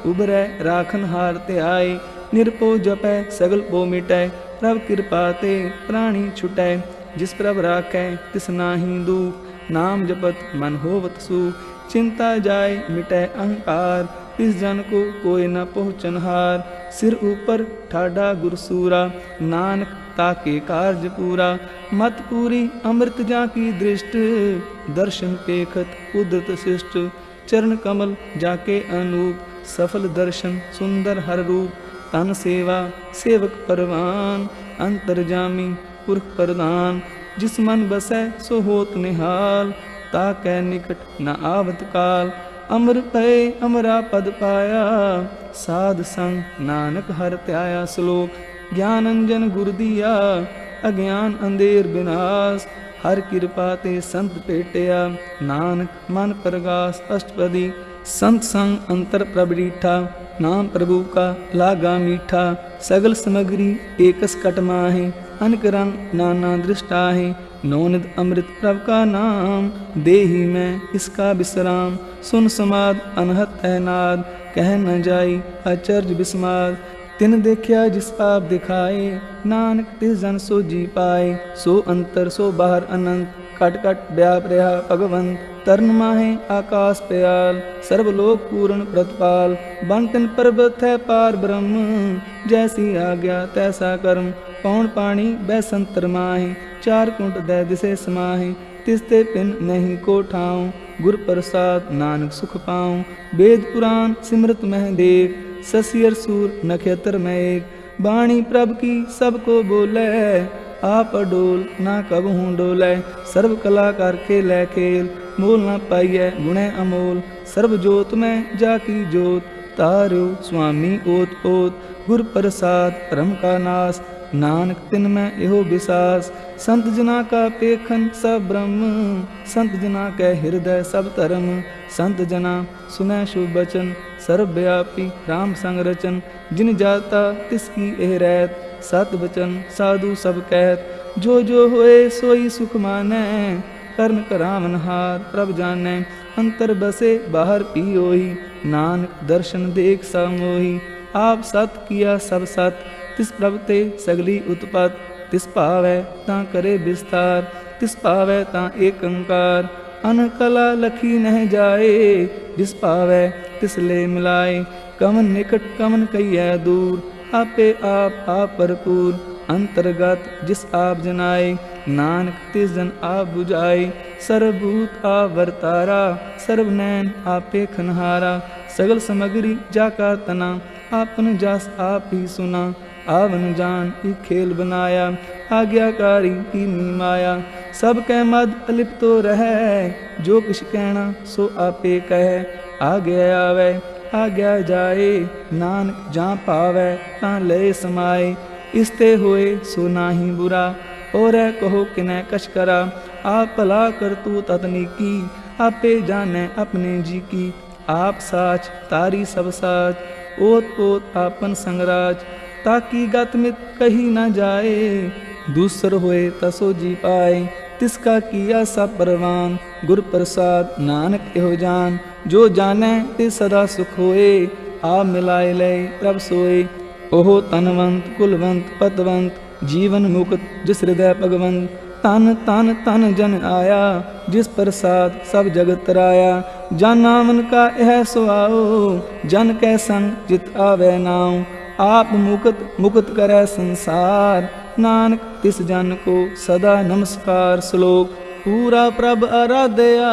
उबरै राखन हारते आए। निरपो जपै सगल पो मिटै, प्रभ कृपा ते प्राणी छुटै। जिस प्रभ राखै तिस नाहि दुख, नाम जपत मन होवत सुख। चिंता जाय मिटै अहंकार, तिस जन को कोई न पहुँचन हार। सिर ऊपर ठाडा गुरसूरा, नानक ताके कार्य पूरा। मत पूरी अमृत जाकी दृष्ट, दर्शन पेखत कुदरत शिष्ट। चरण कमल जाके अनूप, सफल दर्शन सुंदर हर रूप। तन सेवा सेवक परवान, अंतर्जामी पुरख प्रदान। जिस मन बसै सो होत निहाल, ताकै निकट न आवत काल। अमर पै अमरा पद पाया, साध संग नानक हर त्याया। श्लोक ज्ञान अंजन गुर दिया, अज्ञान अंधेर विनाश। हर कृपा ते संत पेटिया, नानक मन प्रगास अष्टपदी। संत संग अंतर प्रभ डीठा, नाम प्रभु का लागा मीठा। सगल सामग्री एकस कट माहे, अनक रंग नाना दृष्टा है। नौनिध अमृत प्रभ का नाम, देही में इसका विश्राम। सुन समाद अनहत है नाद, कह न जाई अचर्ज विस्माद। तिन देखिया जिस आप दिखाए, नानक तिस जन सो जी पाए। सो अंतर सो बाहर अनंत, कट कट व्याप रहा भगवंत। तरण माहे आकाश प्याल, सर्वलोक पूर्ण प्रतिपाल। बन तिन पर्वत है पार ब्रह्म, जैसी आज्ञा तैसा कर्म। पौन पानी बैसंतर माहे, चार कुंट दै दिसे समाहे। तिसते पिन नहीं को ठाऊं, गुर प्रसाद नानक सुख पाऊं। वेद पुराण सिमरत मह देख, ससियर सूर नक्षत्र में एक। बाणी प्रभ की सबको बोले, आप अडोल ना कब हूँ डोलै। सर्व कला कर खेलै खेल, मोल न पाइयै गुणै अमोल। सर्व जोत में जाकी जोत, तार्यो स्वामी ओत पोत। गुर प्रसाद परम का नाश, नानक तिन में एहो विसास। संत जना का पेखन सब ब्रह्म, संत जना कै हृदय सब धर्म। संत जना सुनै शुभ बचन, सर्वव्यापी राम संग रचन। जिन जाता तिसकी एह रहत, सत वचन साधु सब कहत। जो जो होए सोई सुख मानै, कर्ण करावन हार प्रभ जानै। अंतर बसे बाहर पियोही, नानक दर्शन देख समोही। आप सत किया सब सत, तिस प्रभ ते सगली उत्पत। तिस पावै तां करे विस्तार, तिस पावै तां एक अंकार। अन कला लखी नह जाए, जिस पावै तिस ले मिलाए। कमन निकट कमन कहिए दूर, आपे आप भरपूर। अंतर्गत जिस आप जनाए, नानक तिस जन आप बुझाए। सर्वभूत आप वर्तारा, सर्वनैन आपे खनहारा। सगल सामग्री जाका तना, आपन जस आप ही सुना। आवन जान ई खेल बनाया, आज्ञाकारी कीनी माया। सब कै मद अलिप्त तो रहे, जो किछ कहना सो आपे कहे। आज्ञा आवे आज्ञा जाए, नानक जां पावै तां लय समाए। इसते होए सो नाहि बुरा, और कहो किनै कछ करा। आप भला कर तू ततनीकी, आपे जाने अपने जी की। आप साच तारी सब साच, ओत पोत आपन संगराज। ताकि गत मित कही न जाए, दूसर होए तसो जी पाए। तिसका किया सब परवान, गुर प्रसाद नानक एहो जान। जो जाने ते सदा सुख होए, आप मिलाए लय प्रभ सोए। ओहो तनवंत कुलवंत पतवंत, जीवन मुक्त जिस हृदय भगवंत। तन तन तन जन आया, जिस प्रसाद सब जगत तराया। जन नामन का यह सुआओ, जन कै संग जित आवे नाऊ। आप मुक्त मुक्त करे संसार, नानक तिस जन को सदा नमस्कार। श्लोक पूरा प्रभ आराध्या,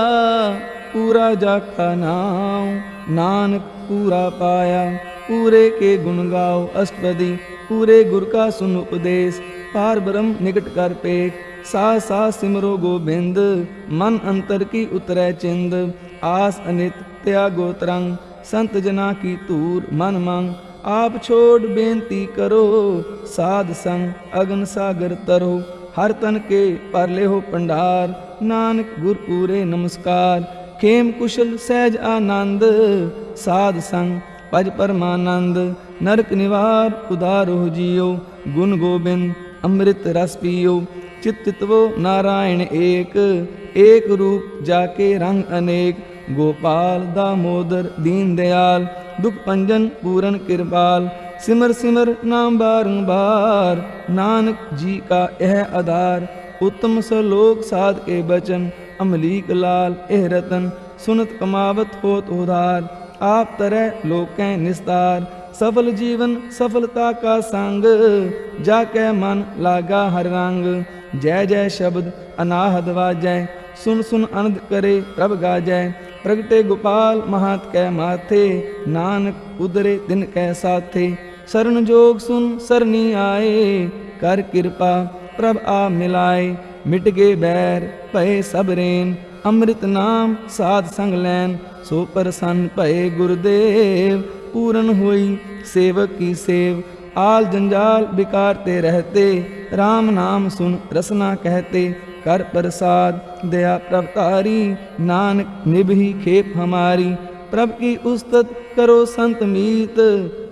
पूरा जाका नाम। नानक पूरा पाया, पूरे के गुण गाओ अष्टपदी। पूरे गुर का सुन उपदेश, पार ब्रह्म निकट कर पेख। सास सास सिमरो गोबिंद, मन अंतर की उतरै चिंद। आस अनित त्यागो तरंग, संत जना की तूर मन मंग। आप छोड़ बेनती करो, साध संग अगन सागर तरो। हर तन के पर ले हो पंडार, नानक गुर पूरे नमस्कार। खेम कुशल सहज आनंद, साध संग पज परमानंद। नरक निवार उदारो जियो, गुण गोबिंद अमृत रस पियो। चित चितवो नारायण एक, एक रूप जाके रंग अनेक। गोपाल दामोदर दीन दयाल, दुख पंजन पूरन कृपाल। सिमर सिमर नाम बारंबार, नानक जी का यह आधार। उत्तम सलोक साध के बचन, अमलीक लाल एह रतन। सुनत कमावत होत उधार, आप तरह लोकें निस्तार। सफल जीवन सफलता का संग, जाके मन लागा हर रंग। जय जय शब्द अनाहद वाजै, सुन सुन आनंद करे प्रभ गाजै। प्रगटे गोपाल महात कै माथे, नानक उदरे दिन कै साथे। शरण जोग सुन सरनी आए, कर कृपा प्रभ आ मिलाए। मिट गे बैर भय सब रेन, अमृत नाम साध संग लैन। सो प्रसन्न भय गुरुदेव, पूरन हुई सेवक की सेव। आल जंजाल बिकारते रहते, राम नाम सुन रसना कहते। कर प्रसाद दया प्रभतारी, नानक निभही खेप हमारी। प्रभ की उस्तत करो संत मीत,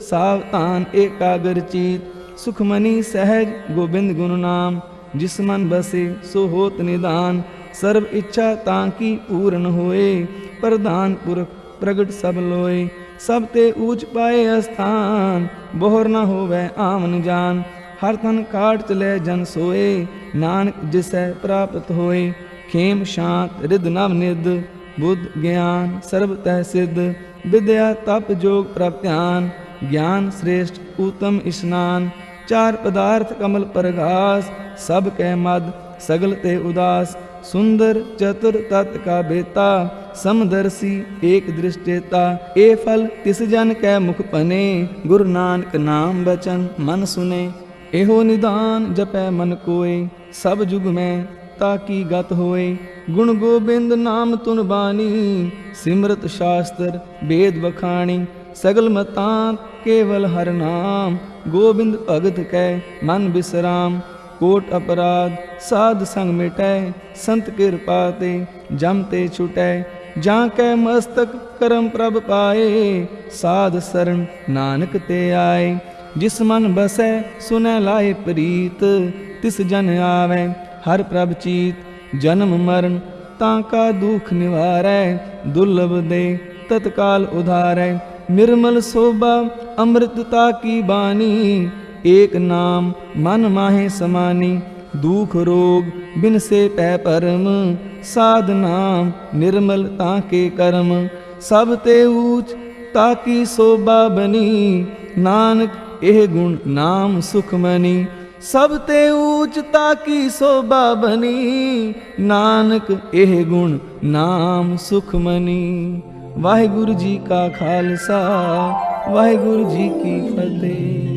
सावधान एकाग्र चीत। सुखमनी सहज गोबिंद गुण नाम, जिस मन बसे सो होत निदान। सर्व इच्छा तांकी पूर्ण होए, प्रधान पुरख प्रगट सब लोए। सब ते ऊंच पाए स्थान, बोहर न होवे आमन जान। हर तन काट चले जन सोए, नानक जिसै प्राप्त होए। खेम शांत रिद नव निध, बुद्ध ज्ञान सर्व तह सिद्ध। विद्या तप जोग प्रभ ध्यान, ज्ञान श्रेष्ठ उत्तम स्नान। चार पदार्थ कमल परघास, सब कै मद सगल ते उदास। सुंदर चतुर तत् का बेता, समदर्शी एक दृष्टेता। ए फल तिस जन कै मुख पने, गुरु नानक नाम बचन मन सुने। एहो निदान जपै मन कोय, सब जुग में ताकी गत होए। गुण गोबिंद नाम तुन बानी, सिमरत शास्त्र वेद बखानी। सगल मतांत केवल हर नाम, गोबिंद भगत कै मन विश्राम। कोट अपराध साध संग मिटै, संत कृपा ते जम ते छुटै। जां कै मस्तक करम प्रभ पाए, साध शरण नानक ते आए। जिस मन बसै सुनै लाए प्रीत, तिस जन आवे हर प्रभ चीत। जन्म मरण ताका दुख निवारै, दुर्लभ दे तत्काल उधारै। निर्मल शोभा अमृतता की बानी, एक नाम मन माहे समानी। दुख रोग बिन से पै परम, साध नाम निर्मल ताके कर्म। सब ते ऊच ताकी शोभा बनी, नानक एह गुण नाम सुखमनी। सब ते ऊच ताकी शोभा बनी, नानक एह गुण नाम सुखमनी। वाहिगुरु जी का खालसा, वाहिगुरु जी की फतेह।